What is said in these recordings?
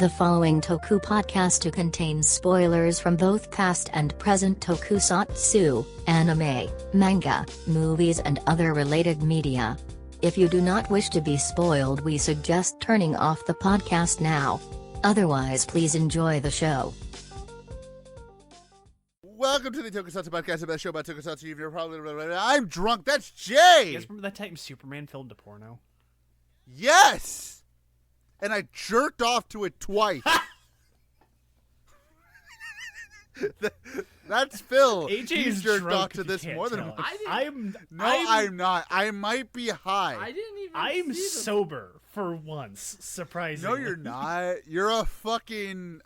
The following Toku Podcastu contains spoilers from both past and present tokusatsu, anime, manga, movies and other related media. If you do not wish to be spoiled, we suggest turning off the podcast now. Otherwise, please enjoy the show. Welcome to the Tokusatsu Podcast, the best show about Tokusatsu. You're probably... I'm drunk. That's Jay. You guys remember that time Superman filmed a porno? Yes. And I jerked off to it twice. That's Phil. AJ He's is jerked drunk off to if you this can't more than tell. once. I'm not. I might be high. I didn't even I'm see sober for once, surprisingly. No, you're not. You're a fucking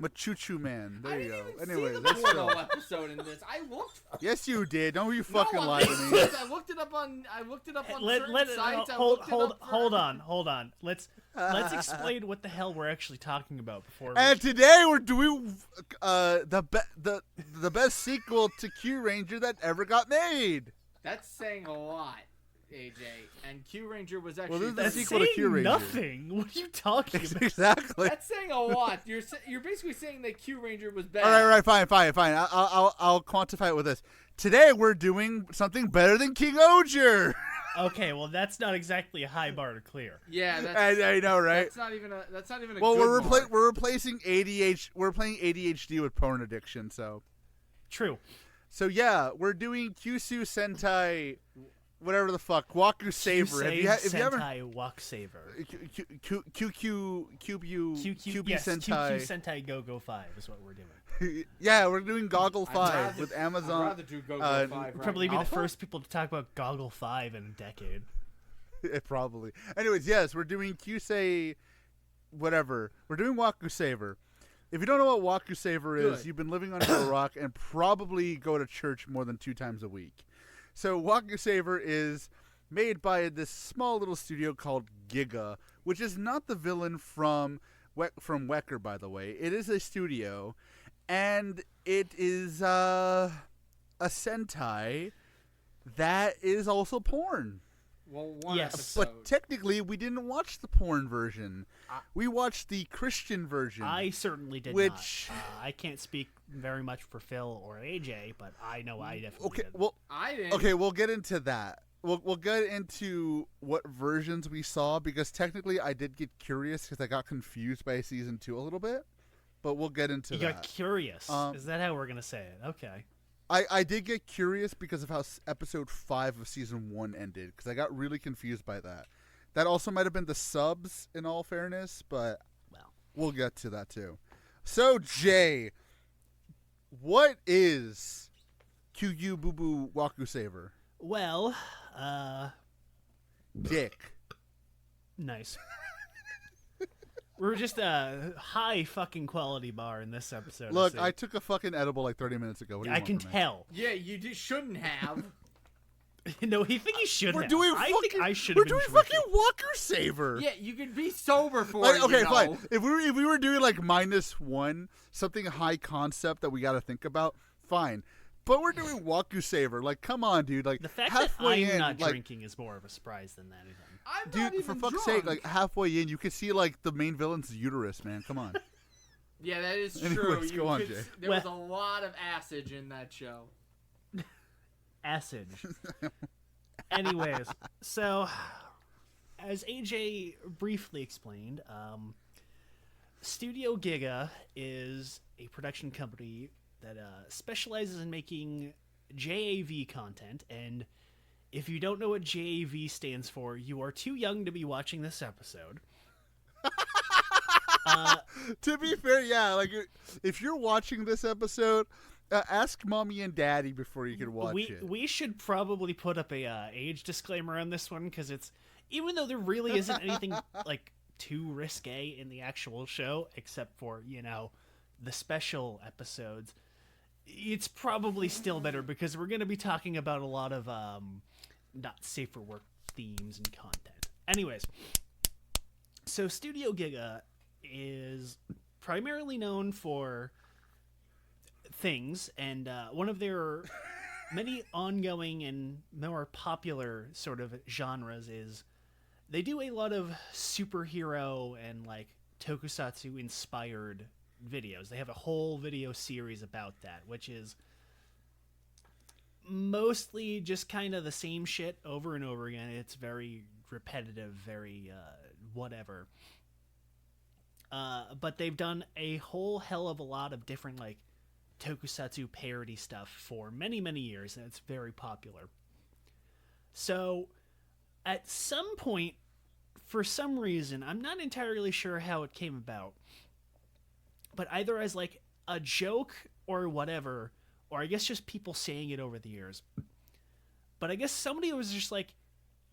machuchu man. There you go. Anyway, the that's porno Phil. episode in this. I looked. Yes, you did. Don't you fucking No, lie to me. I looked it up on. Certain sites. Hold on. Let's explain what the hell we're actually talking about before. And today we're doing the best sequel to Q Ranger that ever got made. That's saying a lot, AJ. And Q Ranger was actually. Well, this That's is the sequel to Q Ranger. nothing. What are you talking about? Exactly. That's saying a lot. You're basically saying that Q Ranger was bad. All right, fine. I'll quantify it with this. Today we're doing something better than King Oger. Okay, well that's not exactly a high bar to clear. Yeah, that's, I know, right? That's not even a. Well, good mark. we're replacing ADHD. We're playing ADHD with porn addiction. So True. So yeah, we're doing Kyuusei Sentai, whatever the fuck, Wakusaver. Kyuusei If you haven't, Sentai Wakusaver. QB Yes, Sentai. QQ Sentai Go 5 is what we're doing. Yeah, we're doing Goggle 5 rather- with I'd Amazon. rather do Go-Go 5 We'll right probably be now. the first people to talk about Goggle 5 in a decade. Probably. Anyways, yes, we're doing Kyuusei, whatever. We're doing Wakusaver. If you don't know what Wakusaver is, Good. you've been living under a rock and probably go to church more than 2 times a week. So Wakusaver is made by this small little studio called Giga, which is not the villain from Wecker, by the way. It is a studio, and it is a Sentai that is also porn. Well, one Yes. episode. But technically, we didn't watch the porn version. We watched the Christian version. I certainly did Which- not. I can't speak very much for Phil or AJ, but I know I definitely Okay, did. well, I didn't. okay, we'll get into that. We'll get into what versions we saw, because technically I did get curious because I got confused by season 2 a little bit. But we'll get into You that. got curious. Is that how we're going to say it? Okay. I did get curious because of how episode 5 of season 1 ended, because I got really confused by that. That also might have been the subs, in all fairness, but Well, we'll get to that too. So, Jay, what is Kyuusei Boo Boo Wakusaver? well, Dick. nice. We're just a high fucking quality bar in this episode. Look, I took a fucking edible like 30 minutes ago. What do you I want can from me? tell. Yeah, you shouldn't have. No, he think he should We're have. doing I fucking. think I should We're have been doing drinking. fucking Wakusaver. Yeah, you could be sober for Like, it. okay, you know. fine. If we were doing like -1, something high concept that we got to think about, fine. But we're doing Wakusaver. Like, come on, dude. Like, The fact that halfway I'm in, not like, drinking is more of a surprise than anything. I'm not dude, even for fuck's drunk. sake, like halfway in, you can see like the main villain's uterus, man. Come on. Yeah, that is Anyways, true. go on, could Jay. There was a lot of acid in that show. Acid. Anyways, so as AJ briefly explained, Studio Giga is a production company that specializes in making JAV content, and if you don't know what JAV stands for, you are too young to be watching this episode. To be fair, yeah. Like, if you're watching this episode, ask mommy and daddy before you can watch it. We should probably put up a age disclaimer on this one, because it's, even though there really isn't anything like too risque in the actual show, except for, you know, the special episodes, it's probably still better because we're going to be talking about a lot of not safe for work themes and content. Anyways, so Studio Giga is primarily known for things, and one of their many ongoing and more popular sort of genres is they do a lot of superhero and like Tokusatsu inspired videos. They have a whole video series about that, which is mostly just kind of the same shit over and over again. It's very repetitive, very whatever. But they've done a whole hell of a lot of different like Tokusatsu parody stuff for many, many years, and it's very popular. So at some point, for some reason, I'm not entirely sure how it came about, but either as like a joke or whatever, or I guess just people saying it over the years. But I guess somebody was just like,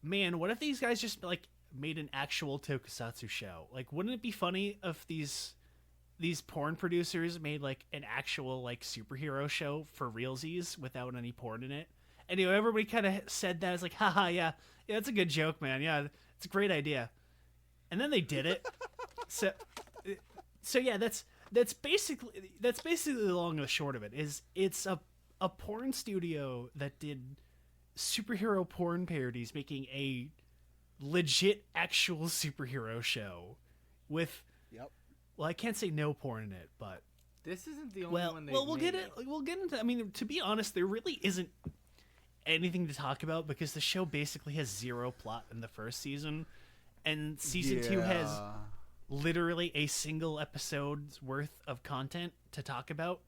man, what if these guys just like made an actual Tokusatsu show? Like, wouldn't it be funny if these porn producers made like an actual like superhero show for realsies without any porn in it? And everybody kind of said that. It's like, haha, yeah, that's a good joke, man. Yeah, it's a great idea. And then they did it. So yeah, that's basically the long and the short of it. Is it's a porn studio that did superhero porn parodies, making a legit actual superhero show with. Yep. Well, I can't say no porn in it, but This isn't the only one they've we'll made. we'll get into. I mean, to be honest, there really isn't anything to talk about because the show basically has zero plot in the first season, and season 2 has literally a single episode's worth of content to talk about.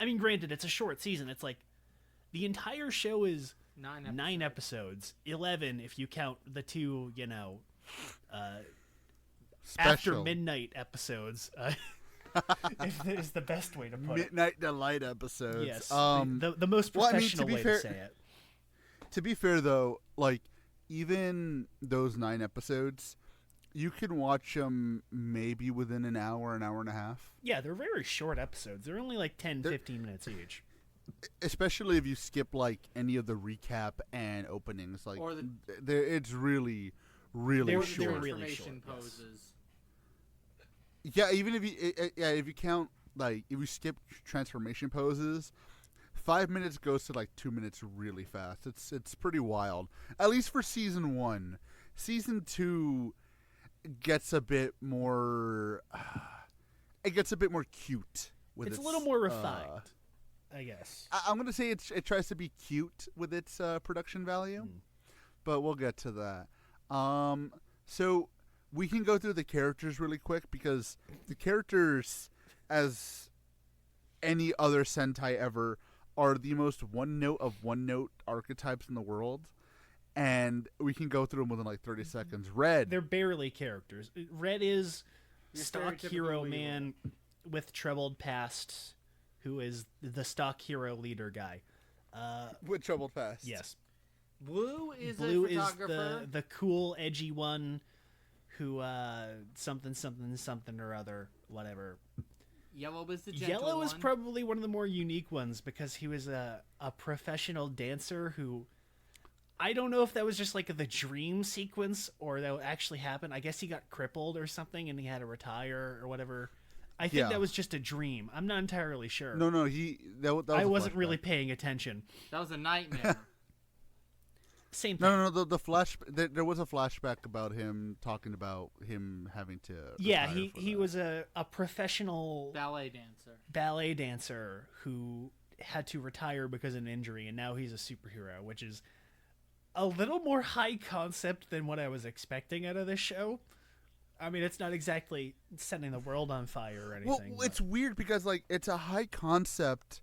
I mean, granted, it's a short season. It's like the entire show is 9 episodes, 11 if you count the 2, after midnight episodes. Is the best way to put it. Midnight Delight episodes. Yes, the most professional way to say it. To be fair, though, like, even those 9 episodes, you can watch them maybe within an hour and a half. Yeah, they're very short episodes. They're only like 10, 15 minutes each. Especially if you skip, like, any of the recap and openings. Like, Or it's really, really They're short. really Transformation short, yes. poses. Yeah, even if you count, like, if you skip transformation poses, 5 minutes goes to like 2 minutes really fast. It's pretty wild. At least for season 1. Season 2 gets a bit more. It gets a bit more cute. It's a little more refined, I guess. I'm gonna say it tries to be cute with its production value, but we'll get to that. So we can go through the characters really quick because the characters, as any other Sentai ever, are the most one note archetypes in the world, and we can go through them within like 30 seconds. Red. They're barely characters. Red is Your stock stereotypical hero leader. man with troubled past, who is the stock hero leader guy. With troubled past. Yes. Blue is Blue a photographer. is the cool, edgy one who something or other, whatever. Yellow is the gentle Yellow one. is probably one of the more unique ones because he was a professional dancer who, I don't know if that was just like the dream sequence or that actually happened. I guess he got crippled or something and he had to retire or whatever. I think that was just a dream. I'm not entirely sure. No, that was I a wasn't flashback. really paying attention. That was a nightmare. Same thing. No. The flash. There was a flashback about him talking about him having to. Yeah, retire for he that. was a professional Ballet dancer. Who had to retire because of an injury, and now he's a superhero, which is a little more high concept than what I was expecting out of this show. I mean, it's not exactly setting the world on fire or anything. Well, it's weird because like it's a high concept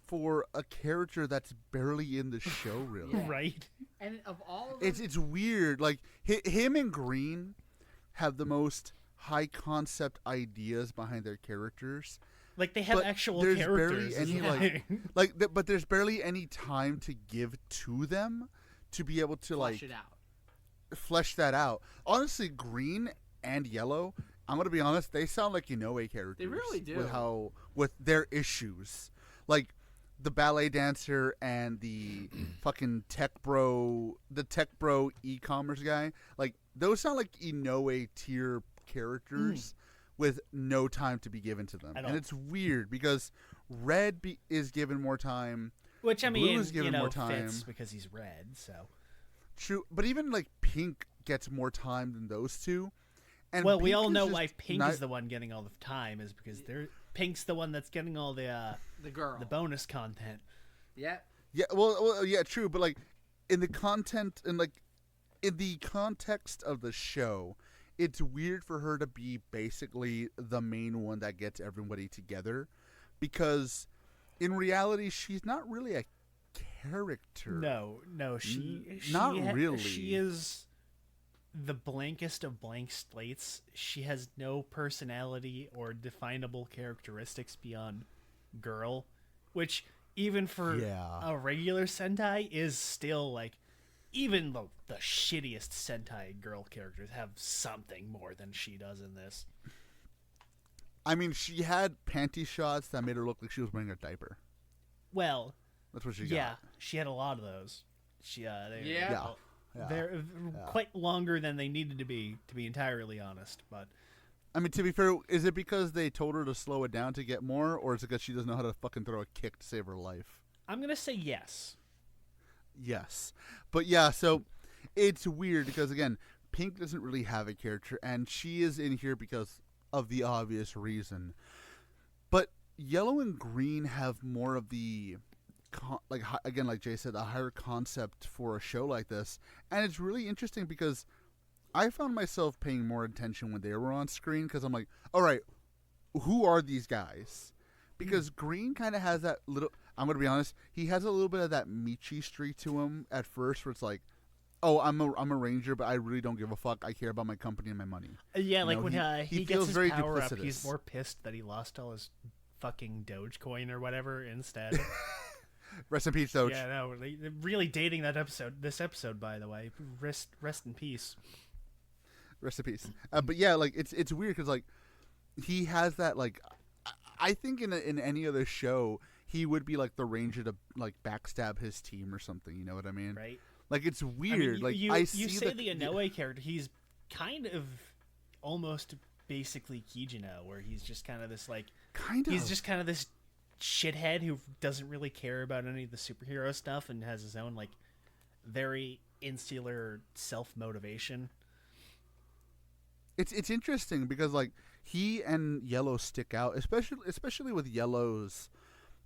for a character that's barely in the show, really. Yeah. right? And of all of them, It's weird. Like him and Green have the most high concept ideas behind their characters. Like they have But actual there's characters. barely any is the like thing. but there's barely any time to give to them to be able to flush like it out. flesh that out. Honestly, Green and Yellow, I'm gonna be honest, they sound like Inoue characters. They really do. With their issues, like the ballet dancer and the fucking tech bro e-commerce guy. Like those sound like Inoue tier characters with no time to be given to them, At and all. it's weird because Red is given more time. Which I Blue mean, is given more time. fits because he's red. So True, but even like Pink gets more time than those two, And Well, we Pink all is know just why Pink not- is the one getting all the time is because Pink's the one that's getting all the girl. the bonus content. Yeah. Yeah, well, yeah, true, but like in the content and like in the context of the show, it's weird for her to be basically the main one that gets everybody together, because in reality she's not really a character. No, Not really. She is the blankest of blank slates. She has no personality or definable characteristics beyond girl, which even for a regular Sentai is still like, even the shittiest Sentai girl characters have something more than she does in this. I mean, she had panty shots that made her look like she was wearing a diaper. Well, That's what she got. yeah, she had a lot of those. Yeah. They're quite longer than they needed to be entirely honest. But I mean, to be fair, is it because they told her to slow it down to get more, or is it because she doesn't know how to fucking throw a kick to save her life? I'm gonna say yes. Yes. But yeah, so it's weird because, again, Pink doesn't really have a character, and she is in here because of the obvious reason. But Yellow and Green have more of the, like Jay said, a higher concept for a show like this. And it's really interesting because I found myself paying more attention when they were on screen, because I'm like, all right, who are these guys? Because Green kind of has that little, I'm going to be honest, he has a little bit of that Michi streak to him at first, where it's like, oh, I'm a ranger, but I really don't give a fuck. I care about my company and my money. Yeah, You like know, when he feels gets his very power up, duplicitous. he's more pissed that he lost all his fucking Dogecoin or whatever instead. Rest in peace, Doge. Yeah, no, really dating that episode. This episode, by the way, rest in peace. Rest in peace. But yeah, like it's weird because like he has that, like, I think in any other show he would be like the ranger to like backstab his team or something. You know what I mean? Right. Like it's weird. I mean, I you see say the Inoue character, he's kind of almost basically Kijino, where he's just kind of this like he's just kind of this shithead who doesn't really care about any of the superhero stuff and has his own like very insular self-motivation. It's interesting because like he and Yellow stick out, especially with Yellow's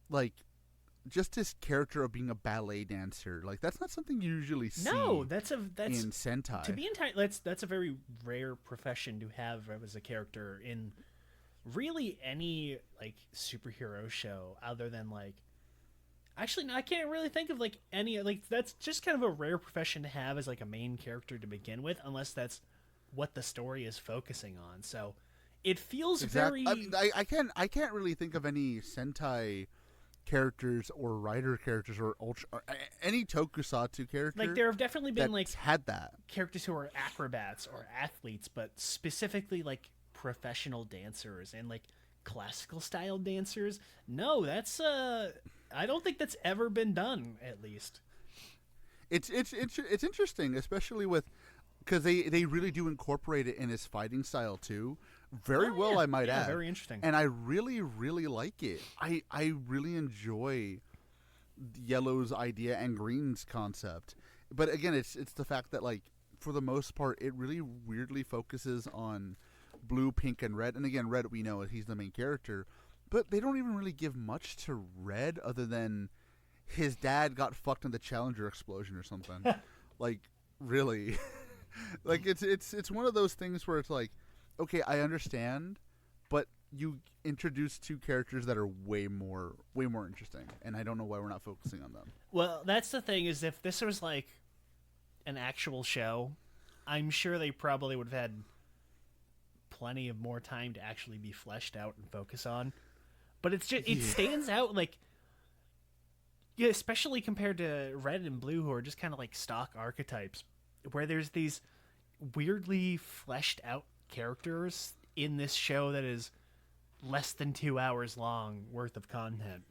like just his character of being a ballet dancer. Like that's not something you usually see. No, that's in Sentai. To be entirely, that's a very rare profession to have as a character in really any like superhero show, other than like, actually no, I can't really think of like any, like that's just kind of a rare profession to have as like a main character to begin with, unless that's what the story is focusing on. So it feels very. I mean, I can't really think of any Sentai characters or writer characters or any Tokusatsu character. Like there have definitely been like had that characters who are acrobats or athletes, but specifically like professional dancers and like classical style dancers. No, that's I don't think that's ever been done. At least it's interesting, especially with because they really do incorporate it in his fighting style too. Very well, yeah. I might add. Very interesting. And I really, really like it. I really enjoy Yellow's idea and Green's concept. But again, it's the fact that like for the most part, it really weirdly focuses on Blue, Pink, and Red. And again, Red, we know he's the main character, but they don't even really give much to Red other than his dad got fucked in the Challenger explosion or something. Like really, like it's one of those things where it's like, okay, I understand, but you introduce two characters that are way more interesting, and I don't know why we're not focusing on them. Well, that's the thing, is if this was like an actual show, I'm sure they probably would have had plenty of more time to actually be fleshed out and focus on. But it's just it stands out like, yeah, especially compared to Red and Blue, who are just kind of like stock archetypes, where there's these weirdly fleshed out characters in this show that is less than 2 hours long worth of content,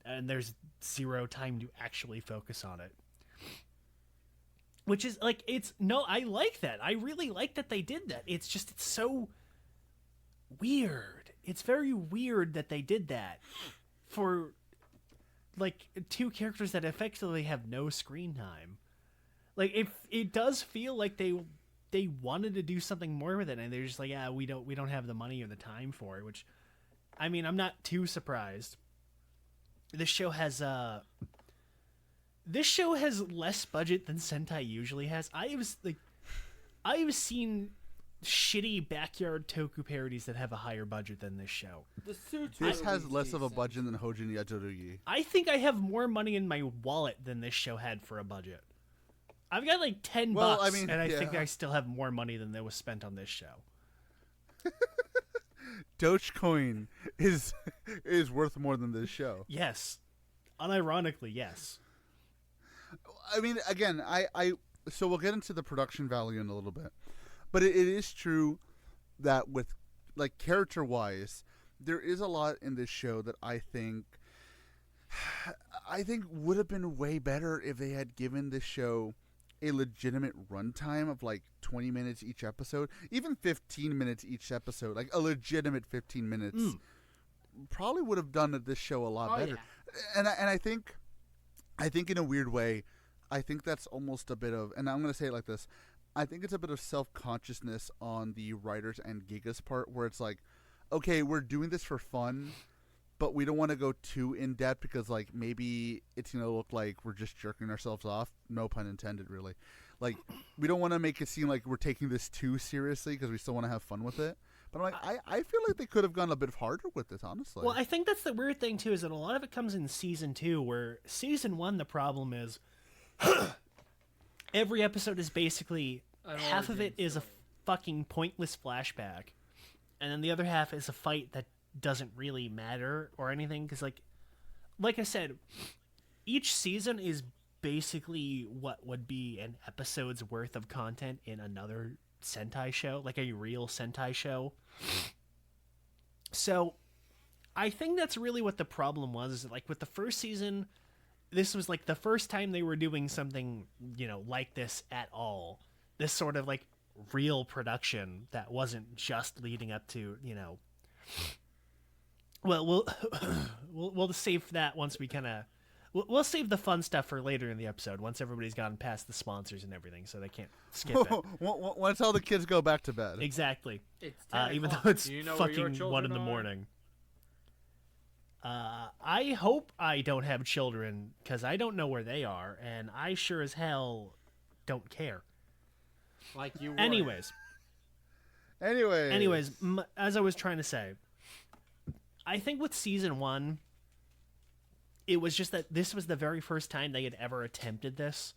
and there's zero time to actually focus on it, which is like, I like that. I really like that they did that. It's just, it's so weird. It's very weird that they did that for like two characters that effectively have no screen time. Like, it does feel like they they wanted to do something more with it, and they're just like, yeah, we don't have the money or the time for it. Which, I mean, I'm not too surprised. This show has less budget than Sentai usually has. I have seen shitty backyard toku parodies that have a higher budget than this show. This has less of a budget than Hojin Yatorugi. I think I have more money in my wallet than this show had for a budget. I've got like $10, and I think I still have more money than that was spent on this show. Dogecoin is worth more than this show. Yes, unironically, yes. I mean, again, so we'll get into the production value in a little bit, but it is true that with like character-wise, there is a lot in this show that I think would have been way better if they had given this show a legitimate runtime of like 20 minutes each episode, even 15 minutes each episode, like a legitimate 15 minutes. Probably would have done this show a lot better. Yeah. And I think in a weird way, I think that's almost a bit of, and I'm going to say it like this, I think it's a bit of self-consciousness on the writers and Giga's part, where it's like, okay, we're doing this for fun, but we don't want to go too in-depth because, like, maybe it's going to look like we're just jerking ourselves off. No pun intended, really. Like, we don't want to make it seem like we're taking this too seriously because we still want to have fun with it. But I'm like, I feel like they could have gone a bit harder with this, honestly. Well, I think that's the weird thing, too, is that a lot of it comes in Season 2, where Season 1, the problem is every episode is basically, half of it is a fucking pointless flashback, and then the other half is a fight that doesn't really matter or anything, because like I said, each season is basically what would be an episode's worth of content in another Sentai show, like a real Sentai show. So I think that's really what the problem was, is that, like, with the first season, this was like the first time they were doing something, like this at all. This sort of like real production that wasn't just leading up to, well, we'll save that once we kind of, we'll save the fun stuff for later in the episode, once everybody's gotten past the sponsors and everything, so they can't skip it. Once all the kids go back to bed. Exactly. It's 10 even o'clock. though it's Do you know fucking 1 in the morning. I hope I don't have children, because I don't know where they are, and I sure as hell don't care. Like you would. Anyways, as I was trying to say, I think with Season 1, it was just that this was the very first time they had ever attempted this,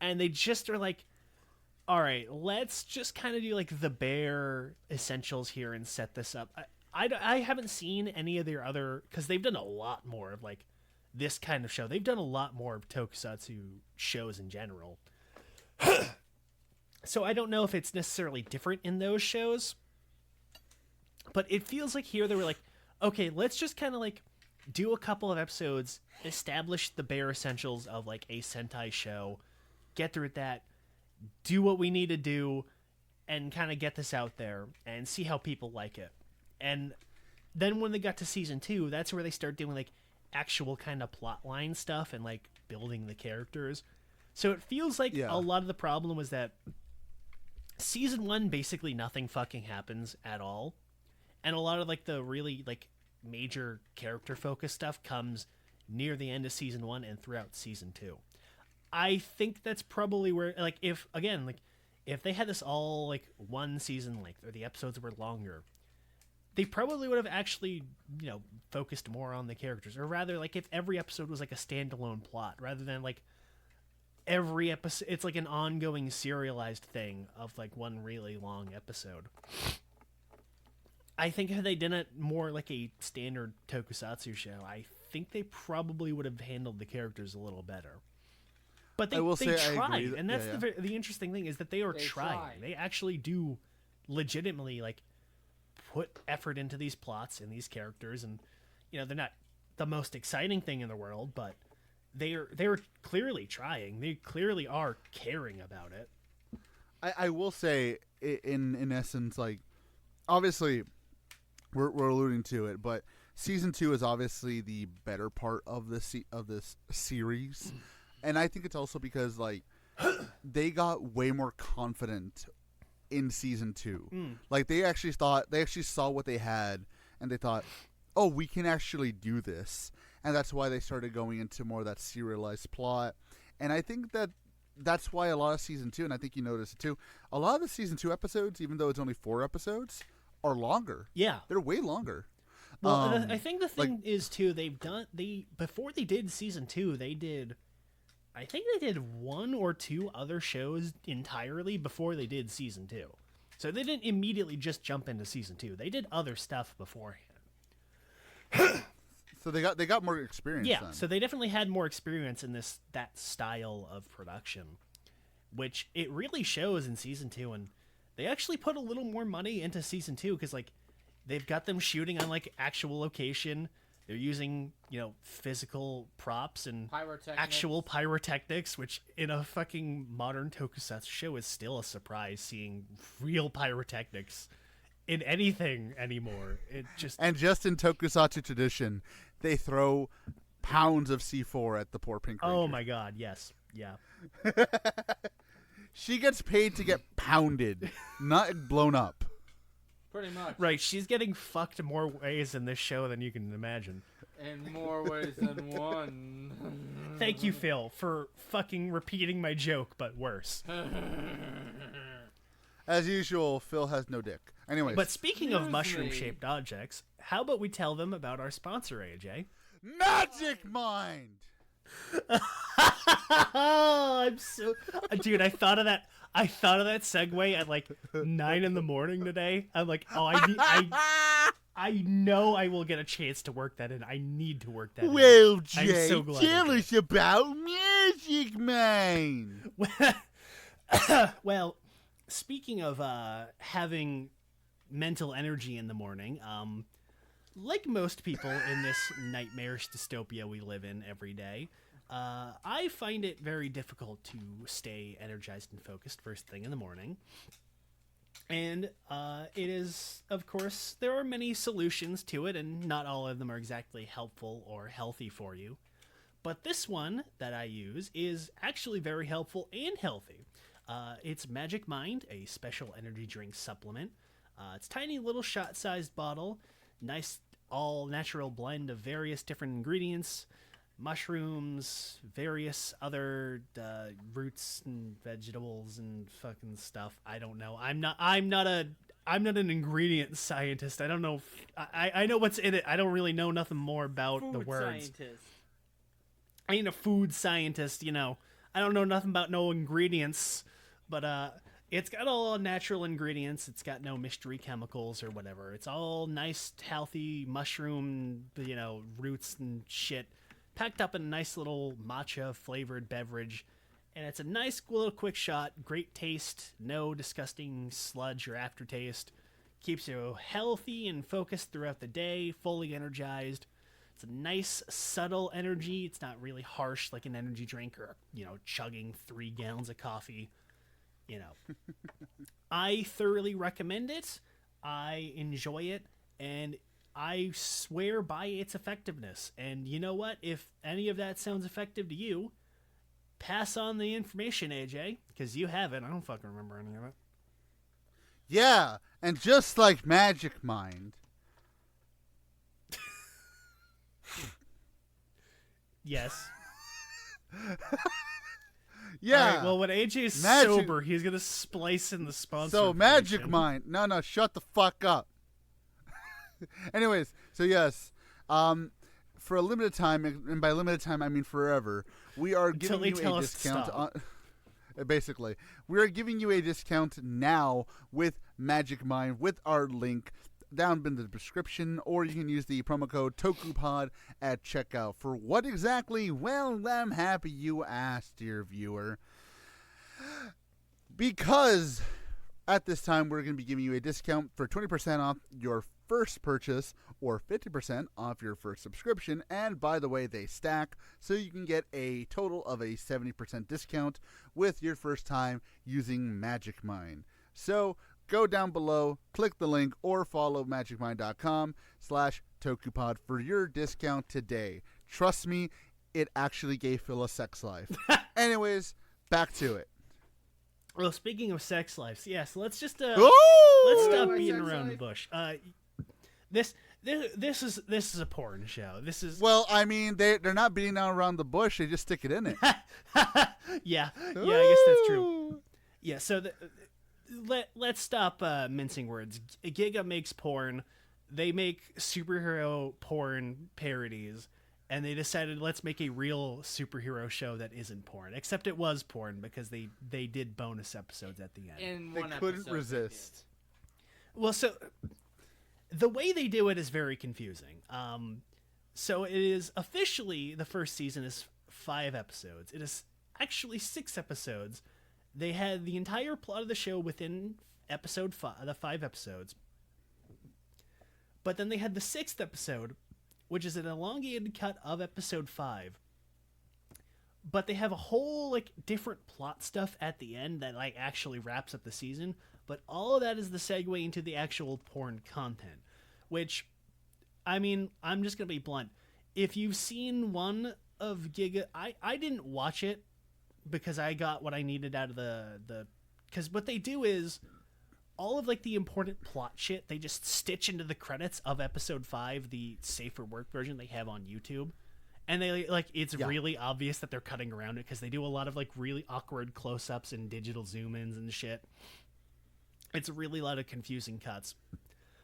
and they just are like, all right, let's just kind of do like the bare essentials here and set this up. I haven't seen any of their other, because they've done a lot more of like this kind of show. They've done a lot more of tokusatsu shows in general. So I don't know if it's necessarily different in those shows, but it feels like here they were like, okay, let's just kind of like do a couple of episodes, establish the bare essentials of like a Sentai show, get through that, do what we need to do, and kind of get this out there and see how people like it. And then when they got to Season 2, that's where they start doing like actual kind of plotline stuff and like building the characters. So it feels like a lot of the problem was that Season 1, basically nothing fucking happens at all. And a lot of like the really like major character focused stuff comes near the end of Season 1 and throughout Season 2. I think that's probably where, like, if they had this all like one season length, or the episodes were longer, they probably would have actually, focused more on the characters. Or rather, like, if every episode was like a standalone plot, rather than like every episode, it's like an ongoing serialized thing of like one really long episode. I think if they did it more like a standard tokusatsu show, I think they probably would have handled the characters a little better. But they tried, and that's the interesting thing, is that they are trying. They actually do legitimately like put effort into these plots and these characters, and they're not the most exciting thing in the world, but they're clearly trying. They clearly are caring about it. I will say, in essence, like, obviously we're alluding to it, but Season 2 is obviously the better part of this series. And I think it's also because, like, they got way more confident in season 2. Like they actually saw what they had, and they thought, oh, we can actually do this. And that's why they started going into more of that serialized plot. And I think that's why a lot of season 2, and I think you noticed it too, a lot of the season 2 episodes, even though it's only 4 episodes, are longer. Yeah. They're way longer. Well, I think the thing is too, before they did season 2, I think they did 1 or 2 other shows entirely before they did season 2. So they didn't immediately just jump into season 2. They did other stuff beforehand. So they got more experience. Yeah, then. so they definitely had more experience in that style of production, which it really shows in season 2. And they actually put a little more money into season 2 because like they've got them shooting on like actual location. They're using, physical props and actual pyrotechnics, which in a fucking modern tokusatsu show is still a surprise seeing real pyrotechnics in anything anymore. And just in tokusatsu tradition, they throw pounds of C4 at the poor Pink Ranger. Oh my god, yes. Yeah. She gets paid to get pounded, not blown up. Pretty much. Right, she's getting fucked more ways in this show than you can imagine. In more ways than one. Thank you, Phil, for fucking repeating my joke, but worse. As usual, Phil has no dick. Anyways. But speaking of mushroom-shaped objects, how about we tell them about our sponsor, AJ? Magic Mind! I'm so... Dude, I thought of that segue at like 9 a.m. today. I'm like, oh, I know I will get a chance to work that in. I need to work that in. Well, Jay, I'm so glad tell us about Magic Mind! Well, speaking of having mental energy in the morning, like most people in this nightmarish dystopia we live in every day, I find it very difficult to stay energized and focused first thing in the morning. And it is, of course, there are many solutions to it, and not all of them are exactly helpful or healthy for you. But this one that I use is actually very helpful and healthy. It's Magic Mind, a special energy drink supplement. It's a tiny little shot-sized bottle, nice all-natural blend of various different ingredients, mushrooms, various other roots and vegetables and fucking stuff. I don't know. I'm not an ingredient scientist. I don't know. I know what's in it. I don't really know nothing more about the words. Scientist. I ain't a food scientist, I don't know nothing about no ingredients, but it's got all natural ingredients. It's got no mystery chemicals or whatever. It's all nice, healthy mushroom, roots and shit, packed up in a nice little matcha flavored beverage. And it's a nice little quick shot, great taste, no disgusting sludge or aftertaste. Keeps you healthy and focused throughout the day, fully energized. It's a nice, subtle energy. It's not really harsh like an energy drink or, chugging 3 gallons of coffee. I thoroughly recommend it. I enjoy it, and I swear by its effectiveness. And you know what? If any of that sounds effective to you, pass on the information, AJ, because you have it. I don't fucking remember any of it. Yeah, and just like Magic Mind. Yes. Yeah. All right, well, when AJ's sober, he's going to splice in the sponsor. So, Magic Mind. No, shut the fuck up. Anyways, so yes, for a limited time, and by limited time I mean forever, we are giving you a discount on... Basically, we are giving you a discount now with Magic Mind with our link down in the description, or you can use the promo code TOKUPOD at checkout. For what exactly? Well, I'm happy you asked, dear viewer. Because at this time, we're going to be giving you a discount for 20% off your first purchase or 50% off your first subscription. And by the way, they stack, so you can get a total of a 70% discount with your first time using Magic Mind. So go down below, click the link, or follow magicmind.com/Tokupod for your discount today. Trust me, it actually gave Phil a sex life. Anyways, back to it. Well, speaking of sex lives, yes, let's just let's Oh! stop my beating sex around the life. bush. This is a porn show. This is Well, I mean, they're not beating down around the bush. They just stick it in it. yeah, I guess that's true. Yeah, so let's stop mincing words. Giga makes porn. They make superhero porn parodies, and they decided let's make a real superhero show that isn't porn. Except it was porn because they did bonus episodes at the end. In They one couldn't episode, resist. Well, so the way they do it is very confusing. So it is officially the first season is 5 episodes. It is actually 6 episodes. They had the entire plot of the show within episode 5, the 5 episodes. But then they had the 6th episode, which is an elongated cut of episode 5. But they have a whole like different plot stuff at the end that like actually wraps up the season. But all of that is the segue into the actual porn content, which, I mean, I'm just gonna be blunt. If you've seen one of Giga, I didn't watch it because I got what I needed out of the because what they do is all of like the important plot shit they just stitch into the credits of episode 5, the safer work version they have on YouTube. And they like it's really obvious that they're cutting around it because they do a lot of like really awkward close-ups and digital zoom-ins and shit. It's really a lot of confusing cuts.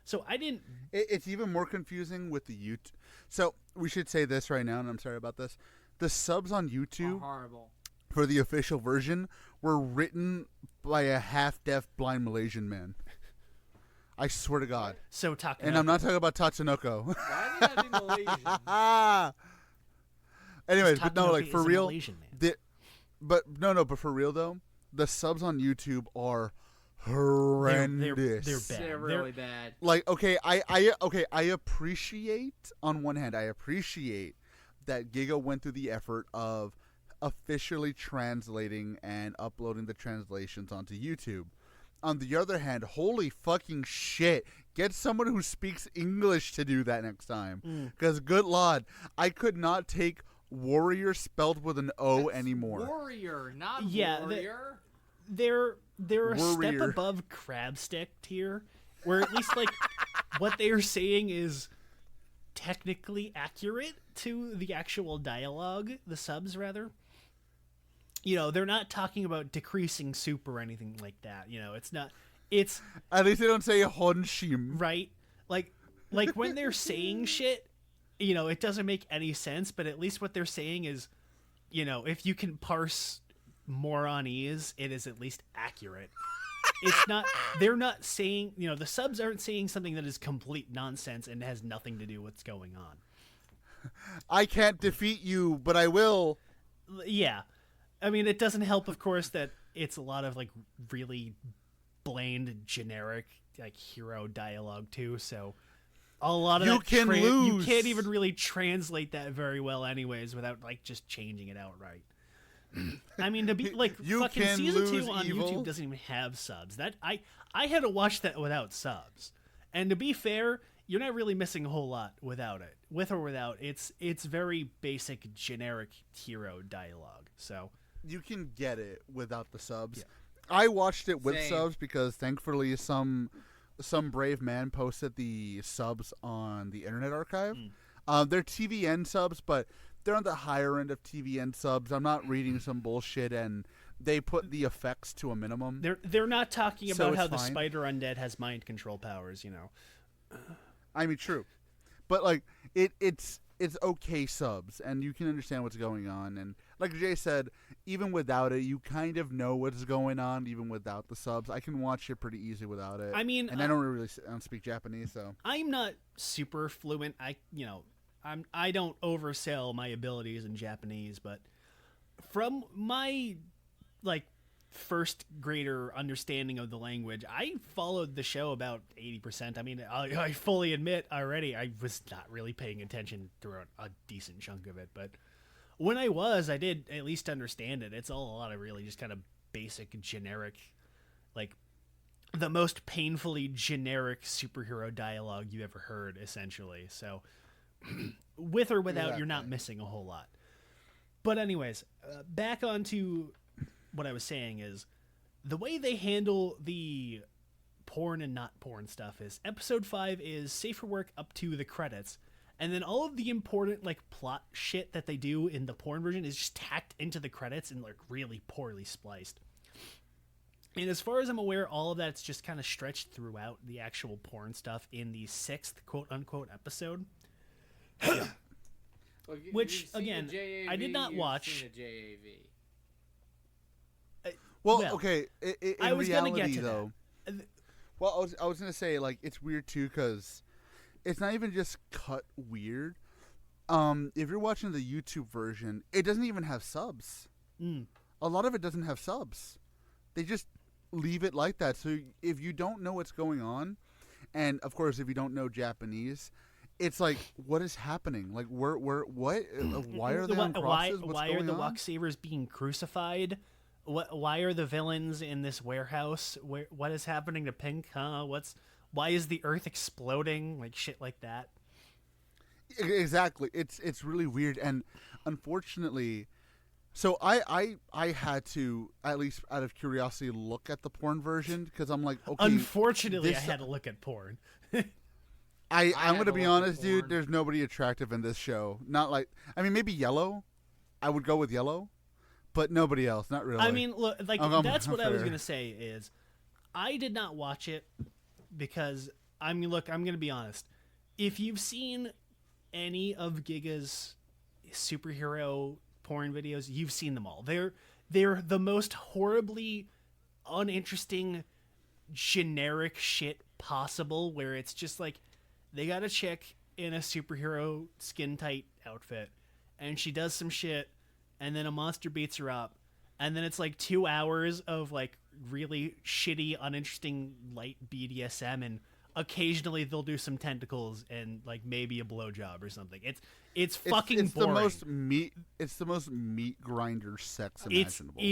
So I didn't... It's even more confusing with the YouTube. So we should say this right now, and I'm sorry about this. The subs on YouTube horrible. for the official version were written by a half-deaf blind Malaysian man. I swear to God. So talking And I'm not talking about Tatsunoko. Why did that be Malaysian? Anyways, but no, like for real. But for real though, the subs on YouTube are horrendous. They're bad. They're really bad. Like, I appreciate, on one hand, that Giga went through the effort of officially translating and uploading the translations onto YouTube. On the other hand, holy fucking shit, get someone who speaks English to do that next time. Because good lord, I could not take warrior spelled with an O That's anymore. Warrior, not warrior. They're a step Warrior. above crab stick tier, where at least like what they are saying is technically accurate to the actual dialogue, the subs rather. You know, they're not talking about decreasing soup or anything like that. You know, it's not. It's At least they don't say honshim. right. Like when they're saying shit, you know, it doesn't make any sense. But at least what they're saying is, you know, if you can parse moronese, it is at least accurate. It's not. They're not saying. You know, the subs aren't saying something that is complete nonsense and has nothing to do with what's going on. I can't defeat you, but I will. Yeah. I mean, it doesn't help, of course, that it's a lot of like really bland, generic like hero dialogue too. So a lot of You that can lose. You can't even really translate that very well, anyways, without like just changing it outright. I mean, to be like You fucking can season 2 lose on evil. YouTube doesn't even have subs. That I had to watch that without subs. And to be fair, you're not really missing a whole lot without it. With or without, it's very basic, generic hero dialogue. So. You can get it without the subs. Yeah. I watched it with Same. subs because thankfully some brave man posted the subs on the Internet Archive. They're TVN subs, but they're on the higher end of TVN subs. I'm not reading some bullshit, and they put the effects to a minimum. They're not talking So about it's how the fine. spider undead has mind control powers, you know. I mean, true, but like it's okay subs, and you can understand what's going on. And like Jay said, even without it, you kind of know what's going on. Even without the subs, I can watch it pretty easy without it. I mean, and I don't speak Japanese, so I'm not super fluent. I don't oversell my abilities in Japanese, but from my like first grader understanding of the language, I followed the show about 80%. I mean, I fully admit already I was not really paying attention throughout a decent chunk of it, but when I was, I did at least understand it. It's all a lot of really just kind of basic, generic, like the most painfully generic superhero dialogue you ever heard, essentially. So with or without, you're not missing a whole lot. But anyways, back onto what I was saying is the way they handle the porn and not porn stuff is episode 5 is safe for work up to the credits, and then all of the important like plot shit that they do in the porn version is just tacked into the credits and like really poorly spliced. And as far as I'm aware, all of that's just kind of stretched throughout the actual porn stuff in the 6th quote-unquote episode. Well, Which, you've seen again, the JAV, I did not you've watch. seen the JAV. Well, okay. In I was reality, gonna get to though. that. Well, I was gonna say like it's weird too because it's not even just cut weird. If you're watching the YouTube version, it doesn't even have subs. A lot of it doesn't have subs. They just leave it like that. So if you don't know what's going on, and of course if you don't know Japanese, it's like, what is happening? Like, what? Why are they on crosses? Why are the Wakusavers being crucified? Why are the villains in this warehouse? What is happening to Pink? Why is the Earth exploding? Like shit like that. Exactly. It's really weird, and unfortunately, so I had to, at least out of curiosity, look at the porn version because I'm like, okay. Unfortunately, I had to look at porn. I'm going to be honest, dude. porn. There's nobody attractive in this show. Not like, I mean, maybe Yellow. I would go with Yellow, but nobody else. Not really. I mean, look, like that's what I was fair. gonna say is, I did not watch it because I'm gonna be honest. If you've seen any of Giga's superhero porn videos, you've seen them all. They're the most horribly uninteresting, generic shit possible. Where it's just like they got a chick in a superhero skin tight outfit, and she does some shit. And then a monster beats her up, and then it's like 2 hours of like really shitty, uninteresting light BDSM, and occasionally they'll do some tentacles and like maybe a blowjob or something. It's fucking boring. It's the most meat grinder sex imaginable.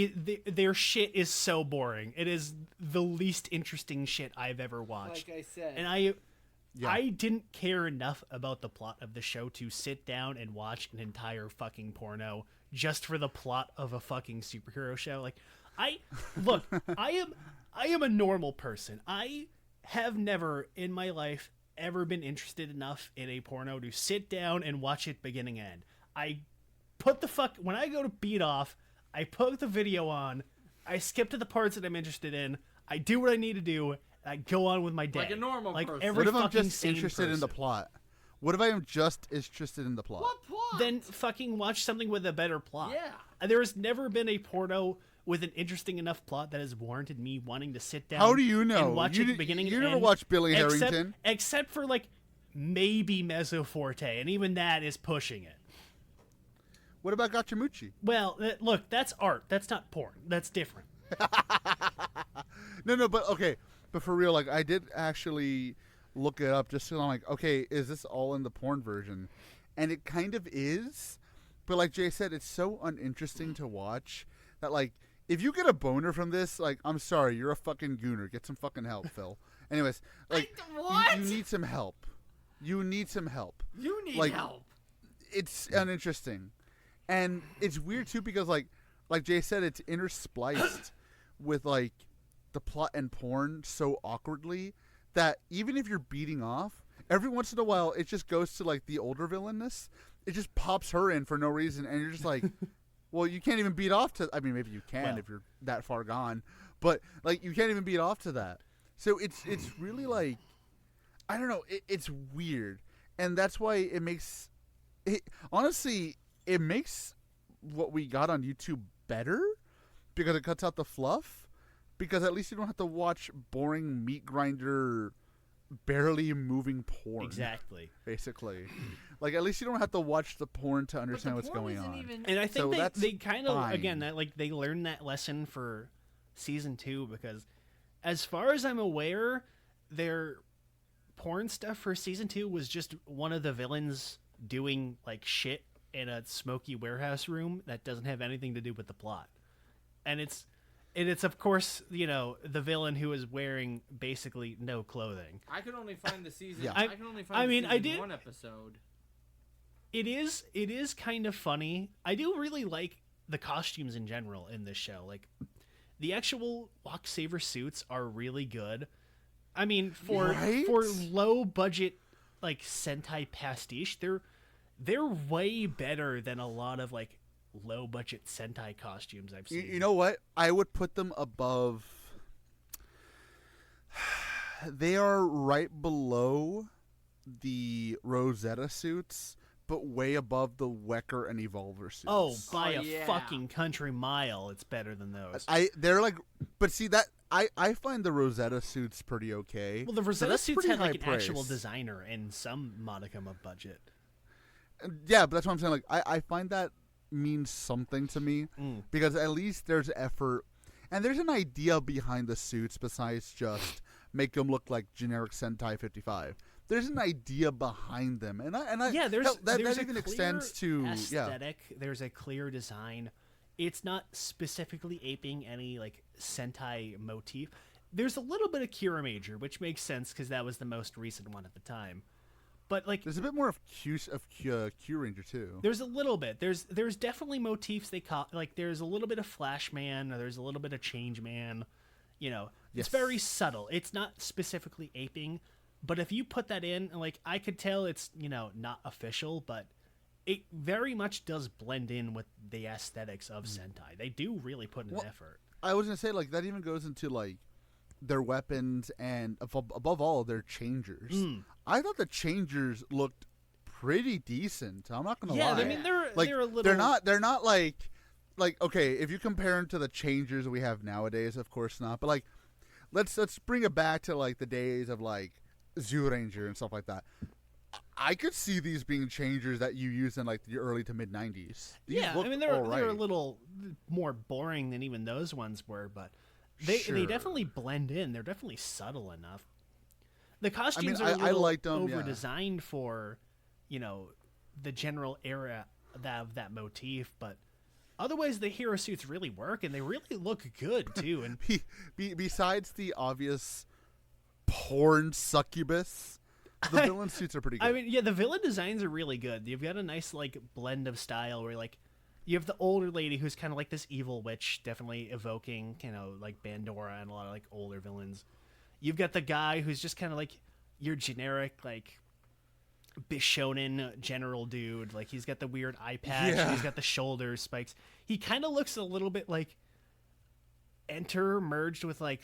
Their shit is so boring. It is the least interesting shit I've ever watched. Like I said, And I didn't care enough about the plot of the show to sit down and watch an entire fucking porno just for the plot of a fucking superhero show. Like, I am a normal person. I have never in my life ever been interested enough in a porno to sit down and watch it beginning and end. I put when I go to beat off, I put the video on, I skip to the parts that I'm interested in, I do what I need to do, and I go on with my day. Like a normal person. Every What if I'm fucking just sane interested in the person. plot? What if I am just interested in the plot? what plot? Then fucking watch something with a better plot. Yeah. There has never been a porno with an interesting enough plot that has warranted me wanting to sit down. How do you know? And watch it beginning you and never end, watched Billy Harrington? except for like maybe Mezzoforte, and even that is pushing it. What about Gachamuchi? Well, look, that's art. That's not porn. That's different. No, but okay. But for real, like, I did actually look it up just so I'm like, okay, is this all in the porn version? And it kind of is. But like Jay said, it's so uninteresting to watch that, like, if you get a boner from this, like, I'm sorry, you're a fucking gooner. Get some fucking help, Phil. Anyways, like, What? You need some help. You need some help. You need like, help. It's uninteresting. And it's weird, too, because, like Jay said, it's interspliced with, like, the plot and porn so awkwardly that even if you're beating off, every once in a while, it just goes to, like, the older villainness. It just pops her in for no reason, and you're just like, well, you can't even beat off to... I mean, maybe you can if you're that far gone, but, like, you can't even beat off to that. So it's really, like... I don't know. It's weird. And that's why it makes... honestly, it makes what we got on YouTube better because it cuts out the fluff. Because at least you don't have to watch boring meat grinder, barely moving porn. Exactly. Basically. Like, at least you don't have to watch the porn to understand what's going on. And I think So they kind of, fine. again, that like they learned that lesson for season 2 because as far as I'm aware, their porn stuff for season 2 was just one of the villains doing like shit in a smoky warehouse room that doesn't have anything to do with the plot. And it's of course, you know, the villain who is wearing basically no clothing. I can only find the season. Yeah. I can only find the season 1 episode. It is kind of funny. I do really like the costumes in general in this show. Like the actual Wakusaver suits are really good. I mean, for Right? low budget like Sentai pastiche, they're way better than a lot of like low budget Sentai costumes I've seen. You know what? I would put them above. They are right below the Rosetta suits, but way above the Wecker and Evolver suits. Oh, by Oh, a yeah. fucking country mile, it's better than those. They're like, but see that I find the Rosetta suits pretty okay. Well, the So Rosetta that's suits pretty had like high an actual praise. designer and some modicum of budget. Yeah, but that's what I'm saying. Like, I find that means something to me because at least there's effort and there's an idea behind the suits besides just make them look like generic Sentai 55. There's an idea behind them, and I Yeah, there's hell, that there's even a clear extends to aesthetic. There's a clear design. It's not specifically aping any like Sentai motif. There's a little bit of Kira Major, which makes sense because that was the most recent one at the time. But like, There's a bit more of Q Ranger too. there's a little bit. There's definitely motifs they call like. There's a little bit of Flashman. Or there's a little bit of Changeman. You know, Yes. it's very subtle. It's not specifically aping, but if you put that in, like I could tell it's not official, but it very much does blend in with the aesthetics of Sentai. They do really put in Well, effort. I was gonna say like that even goes into like their weapons and above all their changers. I thought the changers looked pretty decent. I'm not gonna Yeah, lie. I mean they're like a little. they're not like okay, if you compare them to the changers we have nowadays, of course not. But like let's bring it back to like the days of like Zoo Ranger and stuff like that. I could see these being changers that you used in like the early to mid 90s. Yeah, I mean they're a little more boring than even those ones were, but they Sure. definitely blend in. They're definitely subtle enough. The costumes I are a little liked 'em, yeah. over designed for, the general era of that motif, but otherwise the hero suits really work and they really look good too. And Besides the obvious porn succubus, the villain suits are pretty good. I mean, yeah, the villain designs are really good. You've got a nice like blend of style where like you have the older lady who's kind of like this evil witch, definitely evoking, like Bandora and a lot of like older villains. You've got the guy who's just kind of like your generic like Bishonen general dude. Like he's got the weird eye patch, Yeah. he's got the shoulder spikes. He kind of looks a little bit like Enter merged with like